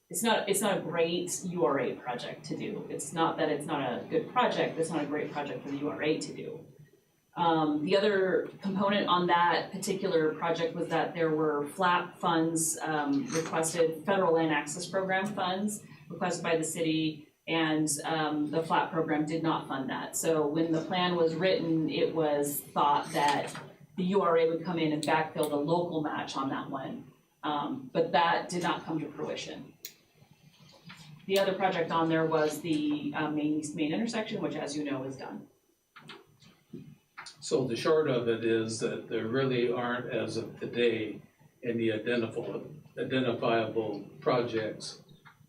it's not a great URA project to do. It's not that it's not a good project, it's not a great project for the URA to do. The other component on that particular project was that there were FLAP funds requested, Federal Land Access Program funds requested by the city, and the FLAP program did not fund that. So when the plan was written, it was thought that the URA would come in and backfill the local match on that one, but that did not come to fruition. The other project on there was the Main East Main intersection, which, as you know, is done. So the short of it is that there really aren't, as of today, any identifiable projects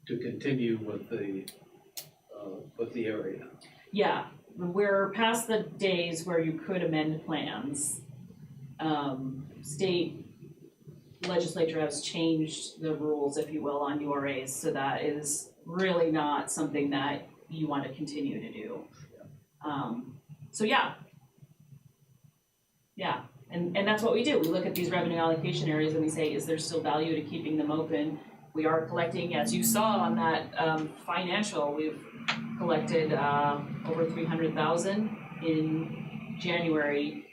to continue with the area. Yeah, we're past the days where you could amend plans. State legislature has changed the rules, if you will, on URAs, so that is really not something that you want to continue to do. So yeah, and that's what we do. We look at these revenue allocation areas and we say, is there still value to keeping them open? We are collecting, as you saw on that financial, we've collected over $300,000 in January,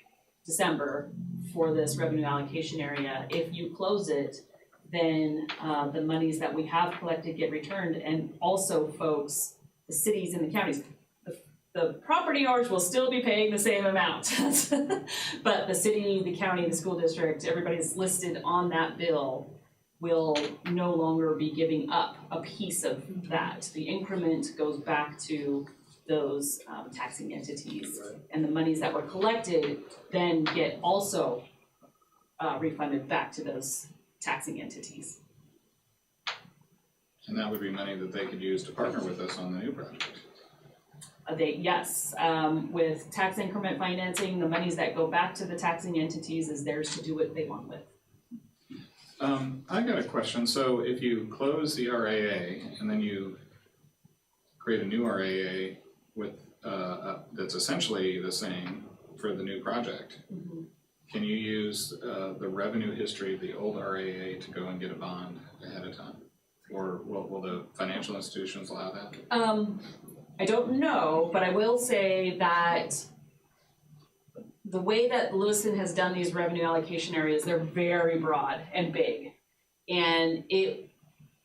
December for this revenue allocation area. If you close it, then the monies that we have collected get returned, and also folks, the cities and the counties, the property owners will still be paying the same amount. But the city, the county, the school district, everybody's listed on that bill will no longer be giving up a piece of that. The increment goes back to those taxing entities. Right. And the monies that were collected then get also refunded back to those taxing entities. And that would be money that they could use to partner with us on the new project. Yes, with tax increment financing, the monies that go back to the taxing entities is theirs to do what they want with. I've got a question. So if you close the RAA and then you create a new RAA with, that's essentially the same for the new project, can you use the revenue history of the old RAA to go and get a bond ahead of time? Or will the financial institutions allow that? I don't know, but I will say that the way that Lewiston has done these revenue allocation areas, they're very broad and big. And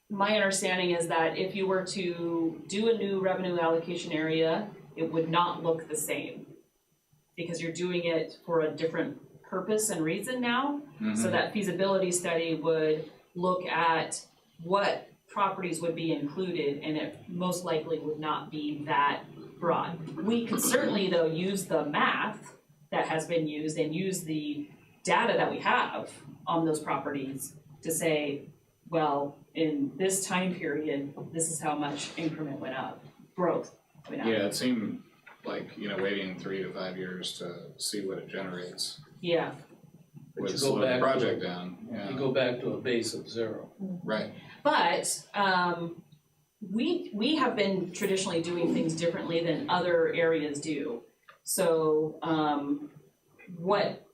my understanding is that if you were to do a new revenue allocation area, it would not look the same because you're doing it for a different purpose and reason now. So that feasibility study would look at what properties would be included, and it most likely would not be that broad. We could certainly, though, use the math that has been used and use the data that we have on those properties to say, well, in this time period, this is how much increment went up, growth went up. Yeah, it seemed like, waiting 3 to 5 years to see what it generates Yeah. But would you go slow the back project down. Yeah. You go back to a base of 0. Right. But we have been traditionally doing things differently than other areas do. So what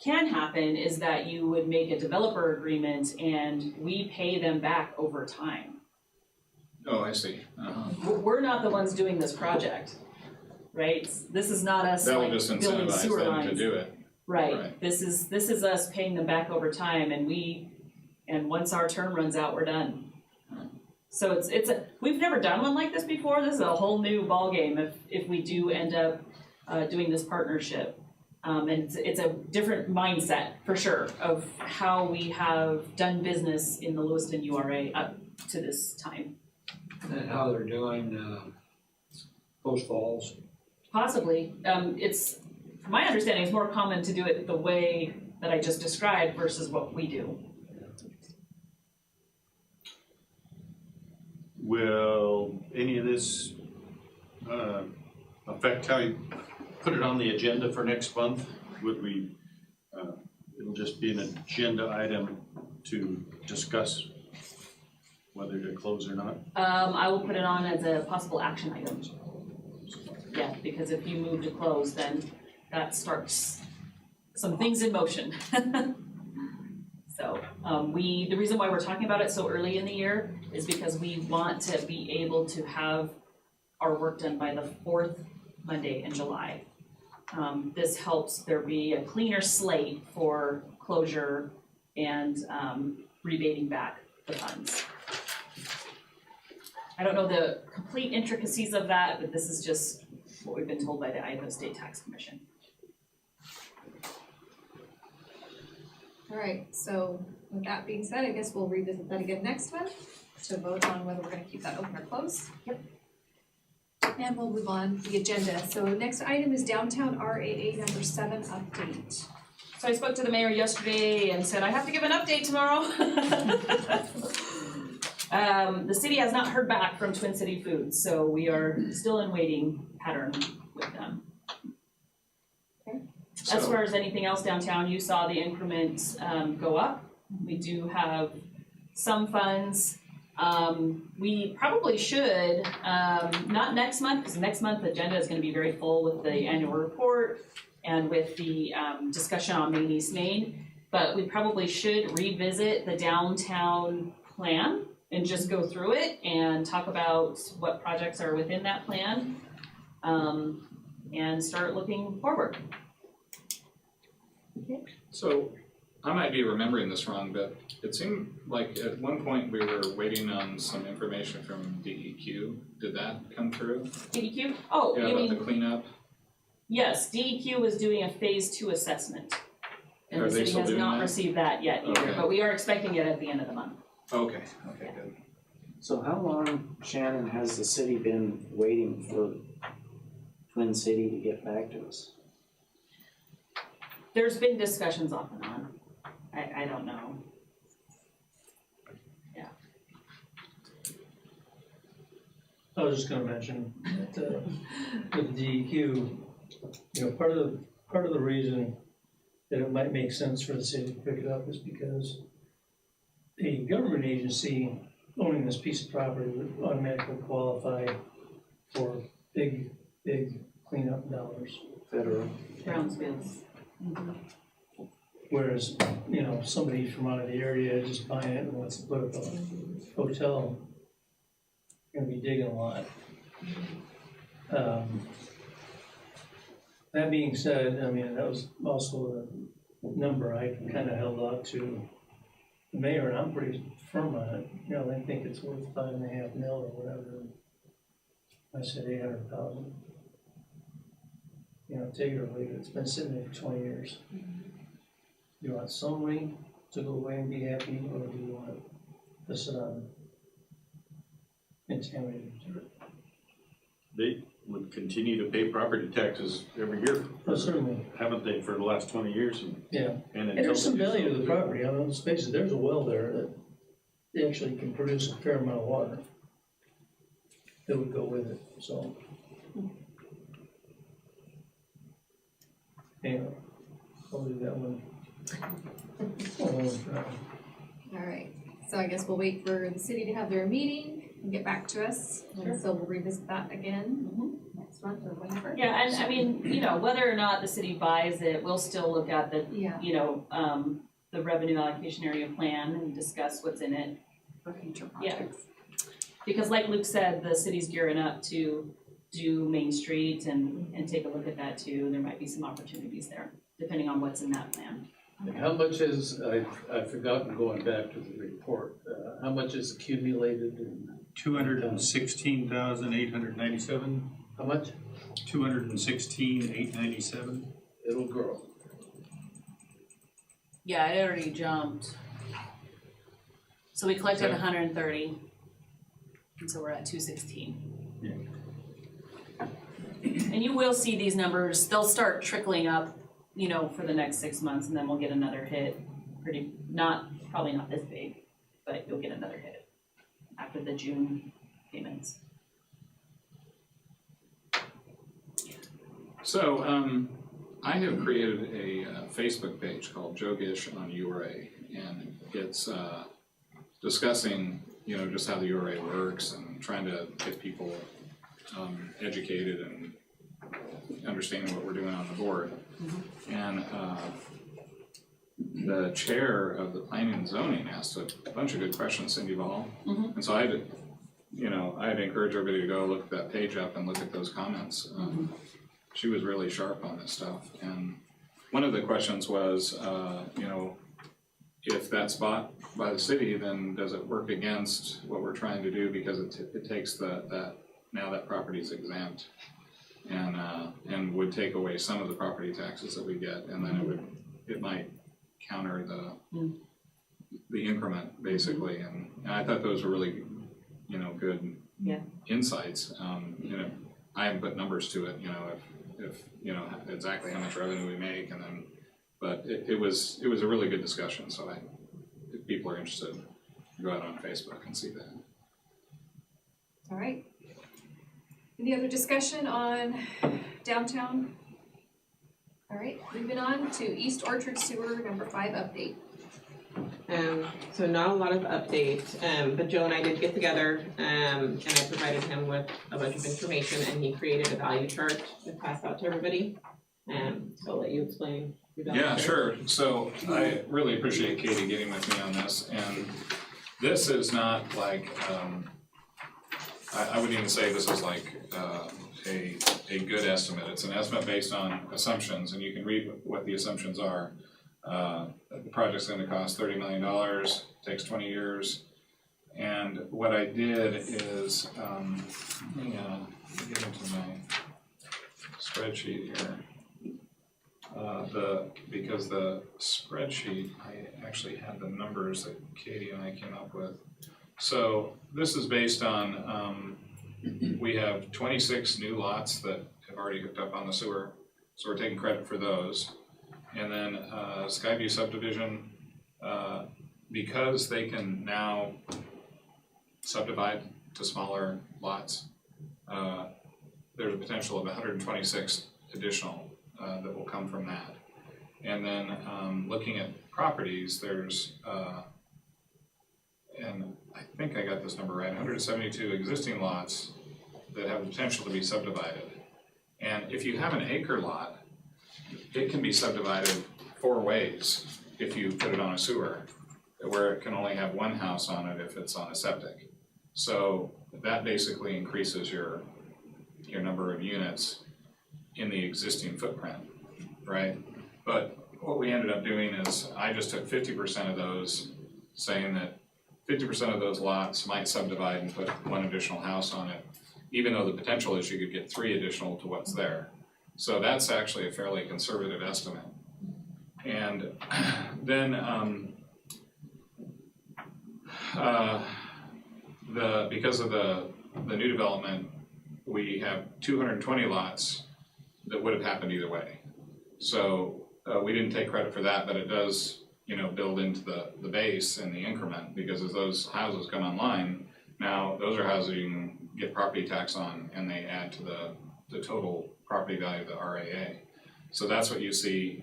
can happen is that you would make a developer agreement and we pay them back over time. Oh, I see. We're not the ones doing this project, right? This is not us That will like just building incentivize sewer them lines. to do it. Right. This is us paying them back over time, and once our term runs out, we're done. So we've never done one like this before. This is a whole new ballgame if we do end up doing this partnership. And it's a different mindset for sure of how we have done business in the Lewiston URA up to this time. And how they're doing Post Falls. Possibly. From my understanding, it's more common to do it the way that I just described versus what we do. Will any of this affect how you put it on the agenda for next month? Would we, it'll just be an agenda item to discuss whether to close or not? I will put it on as a possible action item. Yeah, because if you move to close, then that starts some things in motion. So the reason why we're talking about it so early in the year is because we want to be able to have our work done by the 4th Monday in July. This helps there be a cleaner slate for closure and rebating back the funds. I don't know the complete intricacies of that, but this is just what we've been told by the Idaho State Tax Commission. All right, so with that being said, I guess we'll revisit that again next month to vote on whether we're gonna keep that open or closed. Yep. And we'll move on to the agenda. So next item is downtown RAA number 7 update. So I spoke to the mayor yesterday and said I have to give an update tomorrow. The city has not heard back from Twin City Foods, so we are still in waiting pattern with them. As far as anything else downtown, you saw the increments go up. We do have some funds. We probably should, not next month, because next month the agenda is gonna be very full with the annual report and with the discussion on Main East Main, but we probably should revisit the downtown plan and just go through it and talk about what projects are within that plan, and start looking forward. So I might be remembering this wrong, but it seemed like at one point we were waiting on some information from DEQ. Did that come through? DEQ? Oh, Yeah, you about the mean, cleanup? yes, DEQ was doing a phase 2 assessment. And Are the they city still has doing not that? received that yet either, Okay. but we are expecting it at the end of the month. Okay, good. So how long, Shannon, has the city been waiting for Twin City to get back to us? There's been discussions off and on. I don't know. I was just gonna mention that, with the DEQ, you know, part of the reason that it might make sense for the city to pick it up is because a government agency owning this piece of property would automatically qualify for big cleanup dollars. Federal. Brownsfields. Whereas, you know, somebody from out of the area just buying it and wants to put up a hotel, gonna be digging a lot. That being said, I mean, that was also the number I kind of held out to the mayor, and I'm pretty firm on it. You know, they think it's worth $5.5 million or whatever. I said 800,000. You know, take it or leave it. It's been sitting there for 20 years. You want somebody to go away and be happy, or do you want it to sit on contaminated dirt? They would continue to pay property taxes every year. Oh, certainly. Haven't they for the last 20 years? Yeah. And And there's some value to the property. I mean, let's face it, there's a well there that they actually can produce a fair amount of water that would go with it, so. Anyway, I'll leave that one alone for now. All right, so I guess we'll wait for the city to have their meeting and get back to us. And so we'll revisit that again next month or whenever. Yeah, and I mean, you know, whether or not the city buys it, we'll still look at the, Yeah, you know, the revenue allocation area plan and discuss what's in it. for future Yeah. projects. Because like Luke said, the city's gearing up to do Main Street and take a look at that too. There might be some opportunities there, depending on what's in that plan. And how much is, I've forgotten going back to the report, how much is accumulated and 216,897. how much? 216,897. It'll grow. Yeah, it already jumped. So we collected 130, and so we're at 216. And you will see these numbers, they'll start trickling up, you know, for the next 6 months, and then we'll get another hit. Probably not this big, but you'll get another hit after the June payments. So, I have created a Facebook page called Joe Gish on URA, and it's discussing, you know, just how the URA works and trying to get people educated and understanding what we're doing on the board. And the chair of the planning and zoning asked a bunch of good questions, Cindy Ball. And so I'd encourage everybody to go look that page up and look at those comments. She was really sharp on this stuff. And one of the questions was, you know, if that's bought by the city, then does it work against what we're trying to do, because it takes now that property is exempt, and would take away some of the property taxes that we get, and then it might counter the increment basically. And I thought those were really, you know, good insights. You know, I haven't put numbers to it, you know, if you know exactly how much revenue we make, and then, but it was a really good discussion. So if people are interested, go out on Facebook and see that. All right. Any other discussion on downtown? All right, moving on to East Orchard Sewer number 5 update. So not a lot of update, but Joe and I did get together, and I provided him with a bunch of information, and he created a value chart to pass out to everybody. So I'll let you explain your value chart. Yeah, sure. So I really appreciate Katie getting with me on this, and this is not like, I wouldn't even say this is like a good estimate. It's an estimate based on assumptions, and you can read what the assumptions are. The project's gonna cost $30 million, takes 20 years. And what I did is, let me get into my spreadsheet here. Because the spreadsheet, I actually had the numbers that Katie and I came up with. So this is based on, we have 26 new lots that have already hooked up on the sewer, so we're taking credit for those. And then Skyview subdivision, because they can now subdivide to smaller lots, there's a potential of 126 additional that will come from that. And then looking at properties, there's, and I think I got this number right, 172 existing lots that have the potential to be subdivided. And if you have an acre lot, it can be subdivided 4 ways if you put it on a sewer, where it can only have one house on it if it's on a septic. So that basically increases your number of units in the existing footprint, right? But what we ended up doing is I just took 50% of those, saying that 50% of those lots might subdivide and put 1 additional house on it, even though the potential is you could get 3 additional to what's there. So that's actually a fairly conservative estimate. And then because of the new development, we have 220 lots that would have happened either way. So we didn't take credit for that, but it does, build into the base and the increment, because as those houses come online, now those are houses you can get property tax on, and they add to the total property value of the RAA. So that's what you see.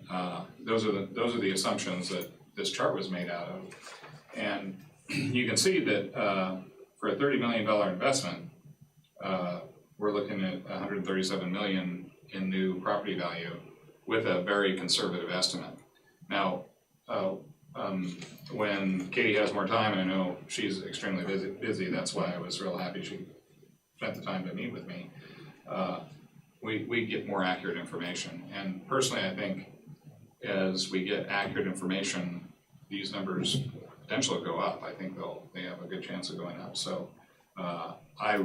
Those are the assumptions that this chart was made out of, and you can see that for a $30 million investment, we're looking at $137 million in new property value with a very conservative estimate. Now, when Katie has more time, and I know she's extremely busy, that's why I was real happy she spent the time to meet with me. We get more accurate information, and personally, I think as we get accurate information, these numbers potentially go up. I think they have a good chance of going up. So I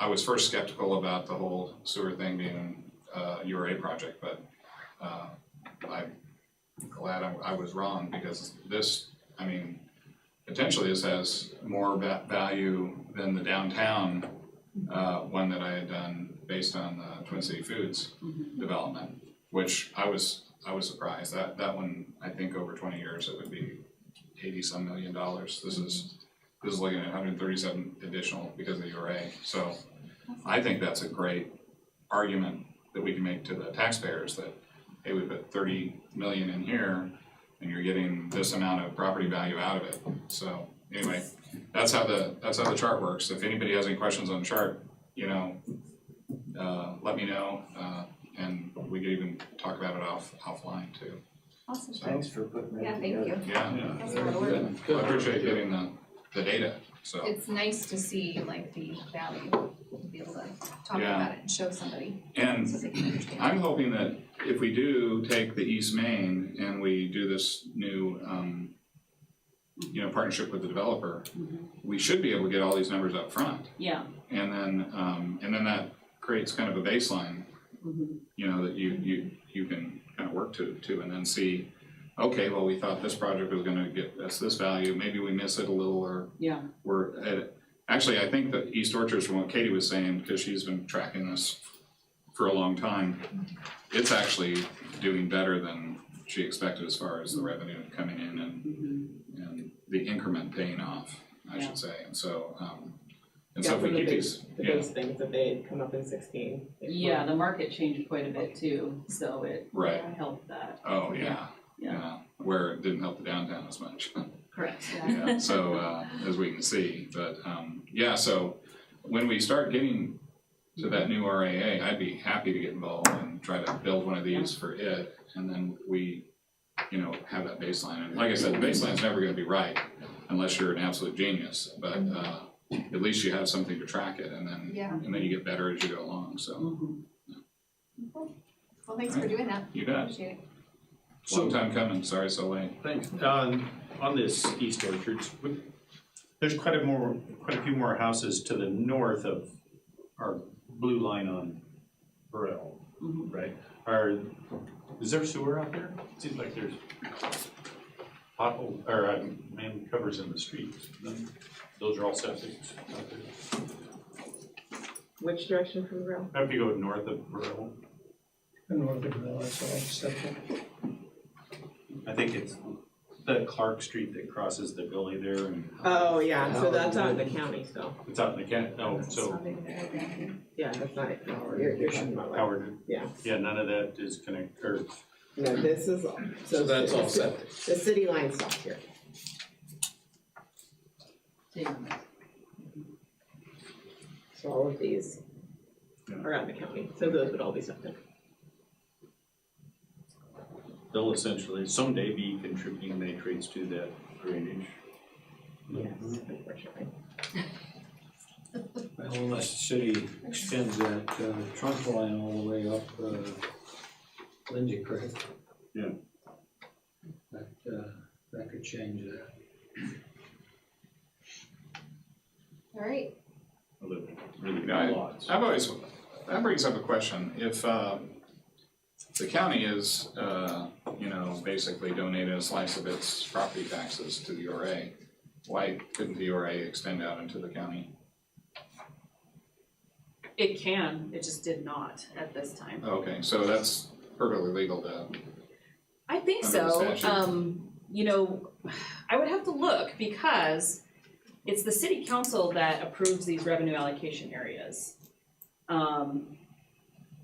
was first skeptical about the whole sewer thing being a URA project, but I'm glad I was wrong, because this, potentially this has more value than the downtown one that I had done based on the Twin City Foods development, which I was surprised. That one, I think over 20 years it would be $80-some million. This is looking at 137 additional because of the URA. So I think that's a great argument that we can make to the taxpayers that, hey, we put 30 million in here and you're getting this amount of property value out of it. So anyway, that's how the chart works. If anybody has any questions on the chart, let me know, and we could even talk about it offline too. Awesome. So, Thanks for putting that Yeah, together. thank you. yeah, That's a lot of work. well, I appreciate getting the data. So It's nice to see like the value, to be able to talk Yeah. about it and show somebody and so they can understand. I'm hoping that if we do take the East Main and we do this new, partnership with the developer, we should be able to get all these numbers up front. Yeah. And then that creates kind of a baseline, that you can kind of work to, and then see, okay, well, we thought this project was gonna get us this value, maybe we miss it a little, or Yeah. we're at it. Actually, I think that East Orchards, from what Katie was saying, because she's been tracking this for a long time, it's actually doing better than she expected as far as the revenue coming in and the increment paying off, I should say. And so, so if we keep these, the base things that they had come up in 16. Yeah, the market changed quite a bit too, so it Right. helped that. Oh, yeah, where it didn't help the downtown as much. Correct. Yeah, so, as we can see, but, so when we start getting to that new RAA, I'd be happy to get involved and try to build one of these for it, and then we, have that baseline. And like I said, the baseline's never gonna be right unless you're an absolute genius, but, at least you have something to track it, and then you get better as you go along, so. Well, thanks for doing that. You bet. Appreciate it. Long time coming, sorry so late. Thanks. On this East Orchards, there's quite a few more houses to the north of our blue line on Burrell, right? Is there sewer out there? It seems like there's pothole, or man covers in the streets. Those are all septic out there. Which direction from the rail? If you go north of Burrell, The north of the, that's all septic. I think it's The Clark Street that crosses the gully there and Oh, yeah, so that's out in the county still. it's out in the so Yeah, that's not it. You're talking about like, Howard, yeah. yeah, none of that is connected, or No, this is, So that's all septic. the city line stops here. So all of these are out in the county, so those would all be septic. they'll essentially someday be contributing nitrates to that drainage. Yes, unfortunately. Well, unless the city extends that trunk line all the way up Lindsay Creek. Yeah. That could change that. All right, The really Yeah, big lots. that brings up a question. If the county is, basically donated a slice of its property taxes to the URA, why couldn't the URA extend out into the county? It can, it just did not at this time. Okay, so that's perfectly legal to, I think Under the so, statute. I would have to look because it's the city council that approves these revenue allocation areas.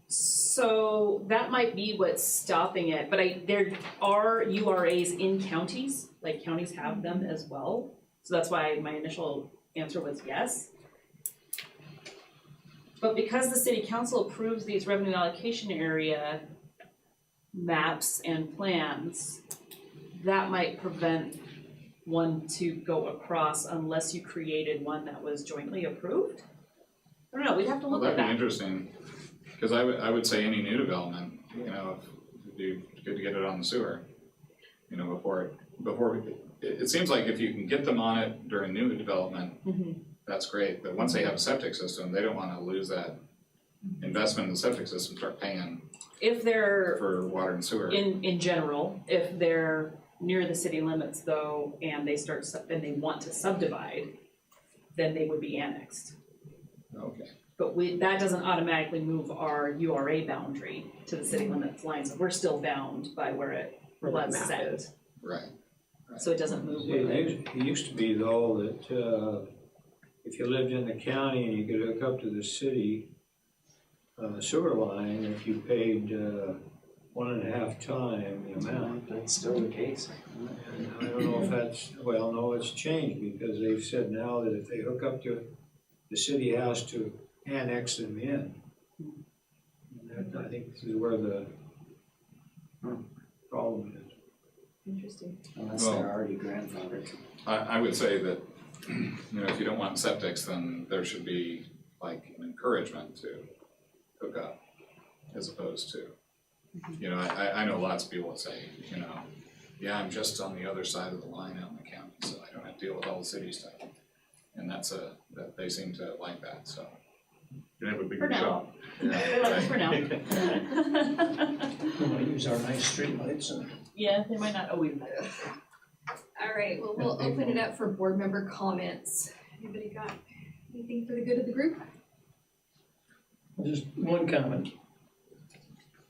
So that might be what's stopping it, but there are URAs in counties, like counties have them as well. So that's why my initial answer was yes. But because the city council approves these revenue allocation area maps and plans, that might prevent one to go across unless you created one that was jointly approved. I don't know, we'd have to well, look at that'd be that. interesting. Cause I would say any new development, it'd be good to get it on the sewer. Before it seems like if you can get them on it during new development, that's great, but once they have a septic system, they don't wanna lose that investment in the septic system, start paying If they're, for water and sewer. in general, if they're near the city limits though, and they want to subdivide, then they would be annexed. Okay, But that doesn't automatically move our URA boundary to the city limits line, so we're still bound by where it Where that was map set. is. right. So it doesn't move See, with it. it used to be though that if you lived in the county and you could hook up to the city sewer line, if you paid 1.5 times the amount. That's still the case. And I don't know if that's, well, no, it's changed because they've said now that if they hook up to, the city has to annex them in. And that, I think, this is where the problem is. Interesting. Unless Well- they're already grandfathered. I would say that, if you don't want septics, then there should be like an encouragement to hook up as opposed to, I know lots of people that say, yeah, I'm just on the other side of the line out in the county, so I don't have to deal with all the city stuff. And that they seem to like that, so. You have a For bigger now. shop. For now. We might use our nice streetlights and. Yeah, they might not always. all right, well, we'll open it up for board member comments. Anybody got anything for the good of the group? Just one comment.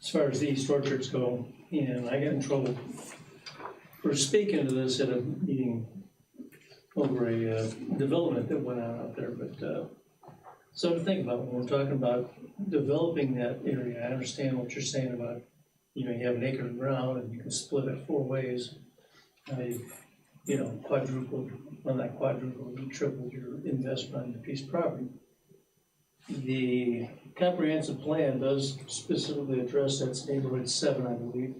As far as the East Orchards go, and I got in trouble for speaking to this at a meeting over a development that went on out there, but so to think about when we're talking about developing that area, I understand what you're saying about, you have an acre of ground and you can split it 4 ways. Quadrupled, well not quadrupled, you tripled your investment on the piece of property. The comprehensive plan does specifically address that's neighborhood 7, I believe.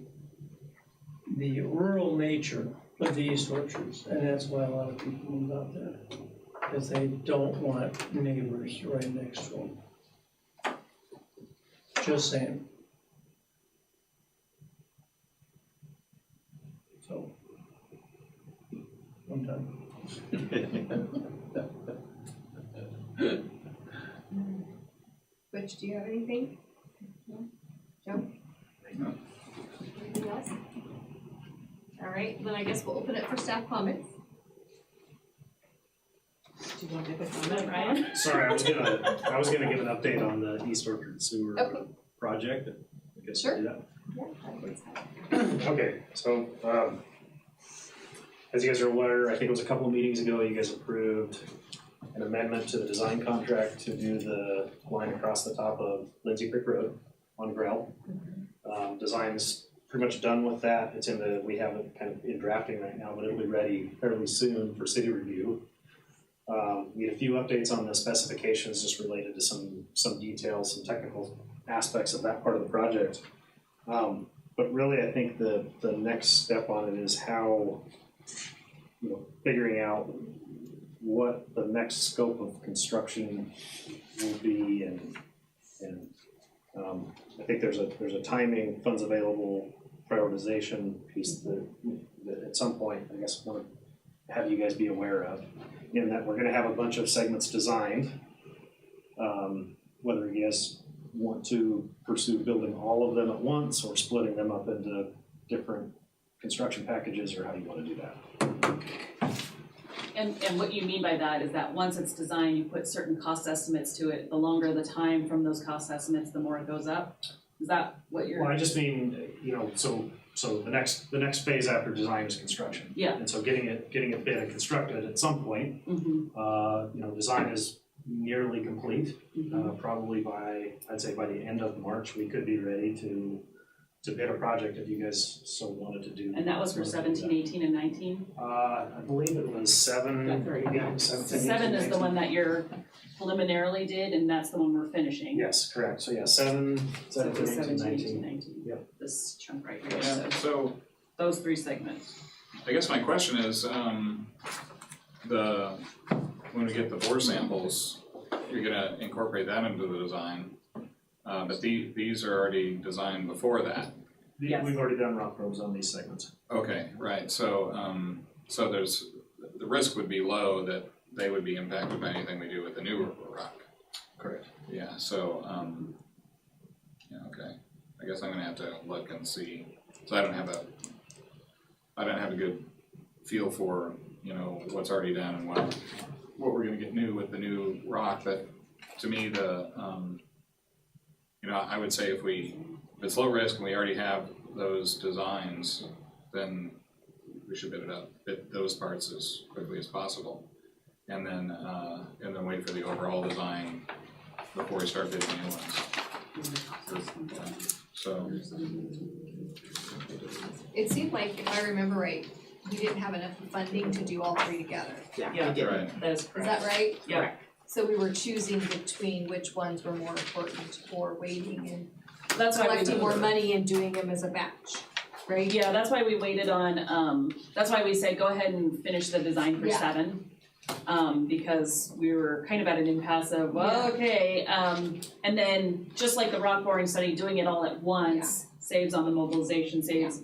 The rural nature of the East Orchards, and that's why a lot of people move out there, because they don't want neighbors right next to them. Just saying. So, I'm done. Butch, do you have anything? No? Joe? No. Anything else? All right, then I guess we'll open it for staff comments. Do you want to make a comment, Ryan? Sorry, I was gonna give an update on the East Orchard Sewer Okay. project. I guess Sure. we'll do that. Yeah, that is fine. Okay, so, as you guys are aware, I think it was a couple of meetings ago, you guys approved an amendment to the design contract to do the line across the top of Lindsay Creek Road on Grail. Design's pretty much done with that. It's we have it kind of in drafting right now, but it'll be ready fairly soon for city review. We had a few updates on the specifications just related to some details, some technical aspects of that part of the project. But really, I think the next step on it is how, figuring out what the next scope of construction will be, and I think there's a timing, funds available, prioritization piece that at some point, I guess, want to have you guys be aware of, in that we're going to have a bunch of segments designed. Whether you guys want to pursue building all of them at once or splitting them up into different construction packages, or how you want to do that. And what you mean by that is that once it's designed, you put certain cost estimates to it. The longer the time from those cost estimates, the more it goes up. Is that what you're? Well, I just mean, so the next phase after design is construction. Yeah. And so getting it bid and constructed at some point. Design is nearly complete. Probably I'd say by the end of March, we could be ready to bid a project if you guys so wanted to do. And that was for 17, 18, and 19? I believe it was 7. So 7 is the one that you're preliminarily did, and that's the one we're finishing. Yes, correct. So yeah, 7, 17, 18, 19. 19. Yep. This chunk right here. Yeah, so Those 3 segments. I guess my question is, when we get the bore samples, you're gonna incorporate that into the design. But these are already designed before that. Yes. We've already done rock probes on these segments. Okay, right, so there's, the risk would be low that they would be impacted by anything we do with the new rock. Correct. Yeah, so, okay, I guess I'm gonna have to look and see, so I don't have a good feel for, what's already done and what we're gonna get new with the new rock. But to me, I would say if it's low risk and we already have those designs, then we should bid those parts as quickly as possible. And then wait for the overall design before we start bidding new ones. So. It seemed like, if I remember right, we didn't have enough funding to do all 3 together. Yeah, Right. that is Is correct. that right? Yeah. So we were choosing between which ones were more important, or waiting and That's why we collecting more money and doing them as a batch, right? Yeah, that's why we waited on, that's why we say go ahead and finish the design for Yeah. 7. Because we were kind of at an impasse of, okay, and then just like the rock boring study, doing it all at once saves on the mobilization, saves,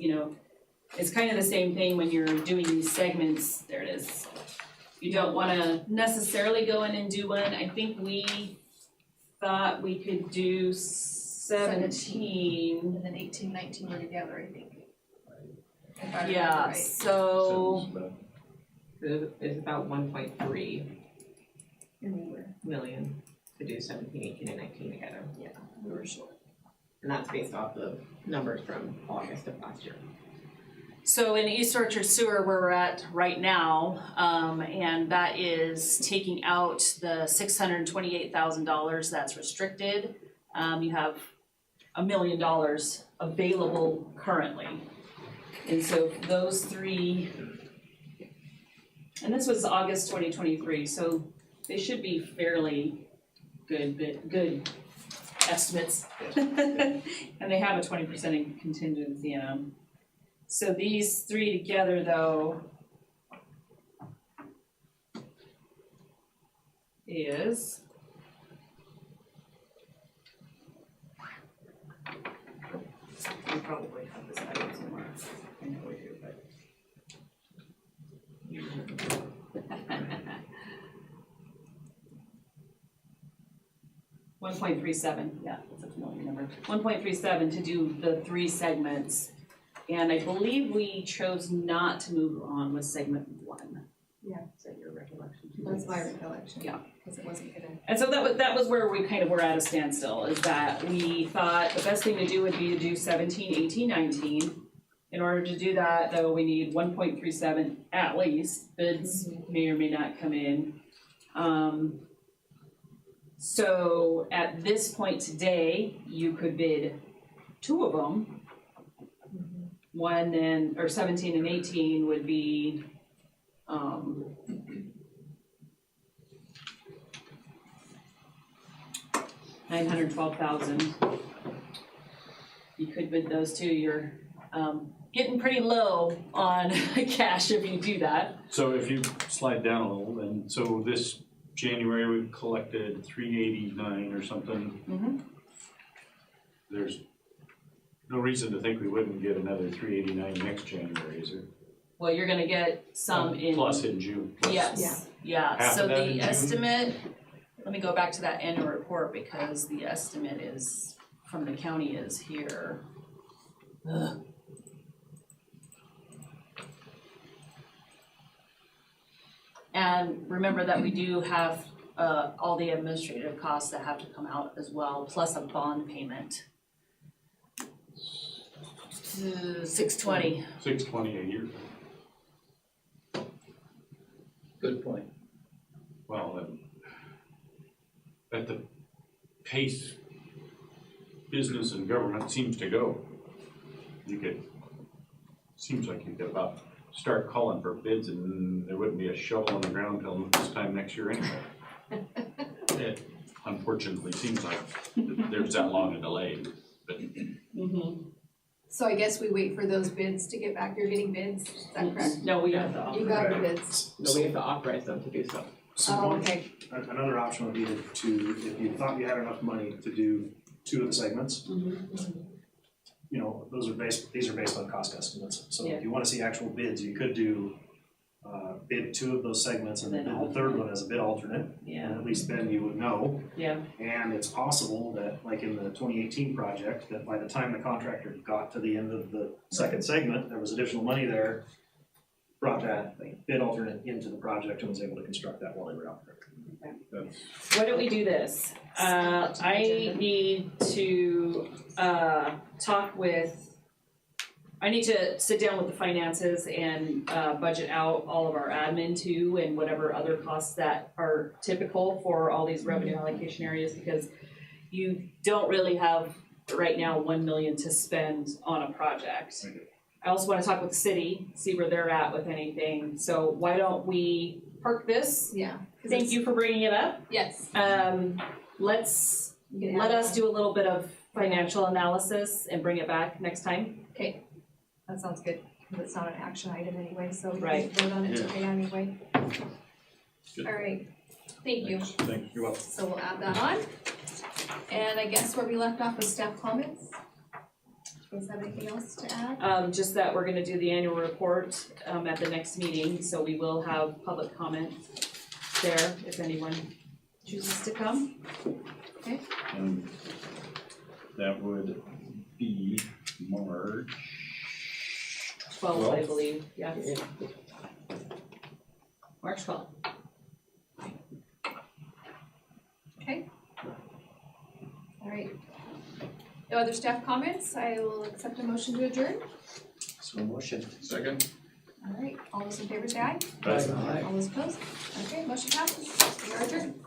it's kind of the same thing when you're doing these segments. There it is. You don't wanna necessarily go in and do one. I think we thought we could do 17. And then 18, 19 were together, I think. If I remember Yeah, right. so. It's about 1.3 million to do 17, 18, and 19 together. Yeah, we were short. And that's based off of numbers from August of last year. So in East Orchard Sewer, where we're at right now, and that is taking out the $628,000 that's restricted. You have $1 million available currently. And so those 3, and this was August 2023, so they should be fairly good estimates. And they have a 20% contingency in them. So these 3 together though is we probably have this item somewhere. I know we do, but 1.37, yeah, that's a familiar number. 1.37 to do the 3 segments. And I believe we chose not to move on with segment 1. Yeah. Is that your recollection? That's my recollection. Yeah. Because it wasn't gonna. And so that was where we kind of were at a standstill, is that we thought the best thing to do would be to do 17, 18, 19, In order to do that, though, we need 1.37 at least. Bids may or may not come in. So at this point today, you could bid 2 of them. One and, or 17 and 18 would be, $912,000. You could bid those 2. You're getting pretty low on cash if you do that. So if you slide down a little, then, so this January we collected 389 or something. Mm-hmm. There's no reason to think we wouldn't get another 389 next January, is there? Well, you're gonna get some in. Plus in June. Yes, yeah, Half so of that in the June? estimate, let me go back to that annual report because the estimate is, from the county is here. Ugh. And remember that we do have, all the administrative costs that have to come out as well, plus a bond payment. 620. 620 a year. Good point. Well, at the pace business and government seems to go, seems like you could about start calling for bids and there wouldn't be a shovel on the ground till this time next year anyway. It unfortunately seems like there's that long a delay, but Mm-hmm. So I guess we wait for those bids to get back, you're getting bids, is that correct? No, we have to offer. You got the bids. No, we have to authorize them to do so. So Oh, one- okay. another option would be to, if you thought you had enough money to do 2 of the segments, you know, these are based on cost estimates. So Yeah. if you wanna see actual bids, you could do, bid 2 of those segments and then Then bid the third one as a bid alternate. Yeah, And at least then you would know. yeah, And it's possible that, like in the 2018 project, that by the time the contractor got to the end of the second segment, there was additional money there, brought that bid alternate into the project and was able to construct that while they were out there. why don't we do this? I need to, talk with, I need to sit down with the finances and, budget out all of our admin too and whatever other costs that are typical for all these revenue allocation areas, because you don't really have right now 1 million to spend on a project. I also wanna talk with the city, see where they're at with anything, so why don't we park this? Yeah. 'cause Thank it's- you for bringing it up. Yes. Let's, You can let add us that. do a little bit of financial analysis and bring it back next time. Okay, that sounds good, because it's not an action item anyway, so we can Right. vote on it Yeah. today anyway. Good. All right, thank you. thanks, you're welcome. So we'll add that on. And I guess where we left off with staff comments. Do you guys have anything else to add? Just that we're gonna do the annual report, at the next meeting, so we will have public comment there if anyone chooses to come. And that would be March 12th, I 12th? believe, yes. March 12th. Okay. All right. No other staff comments, I will accept a motion to adjourn. So motion. Second? All right, all those in favor say aye. Aye. All those opposed? Okay, motion passes. We are adjourned.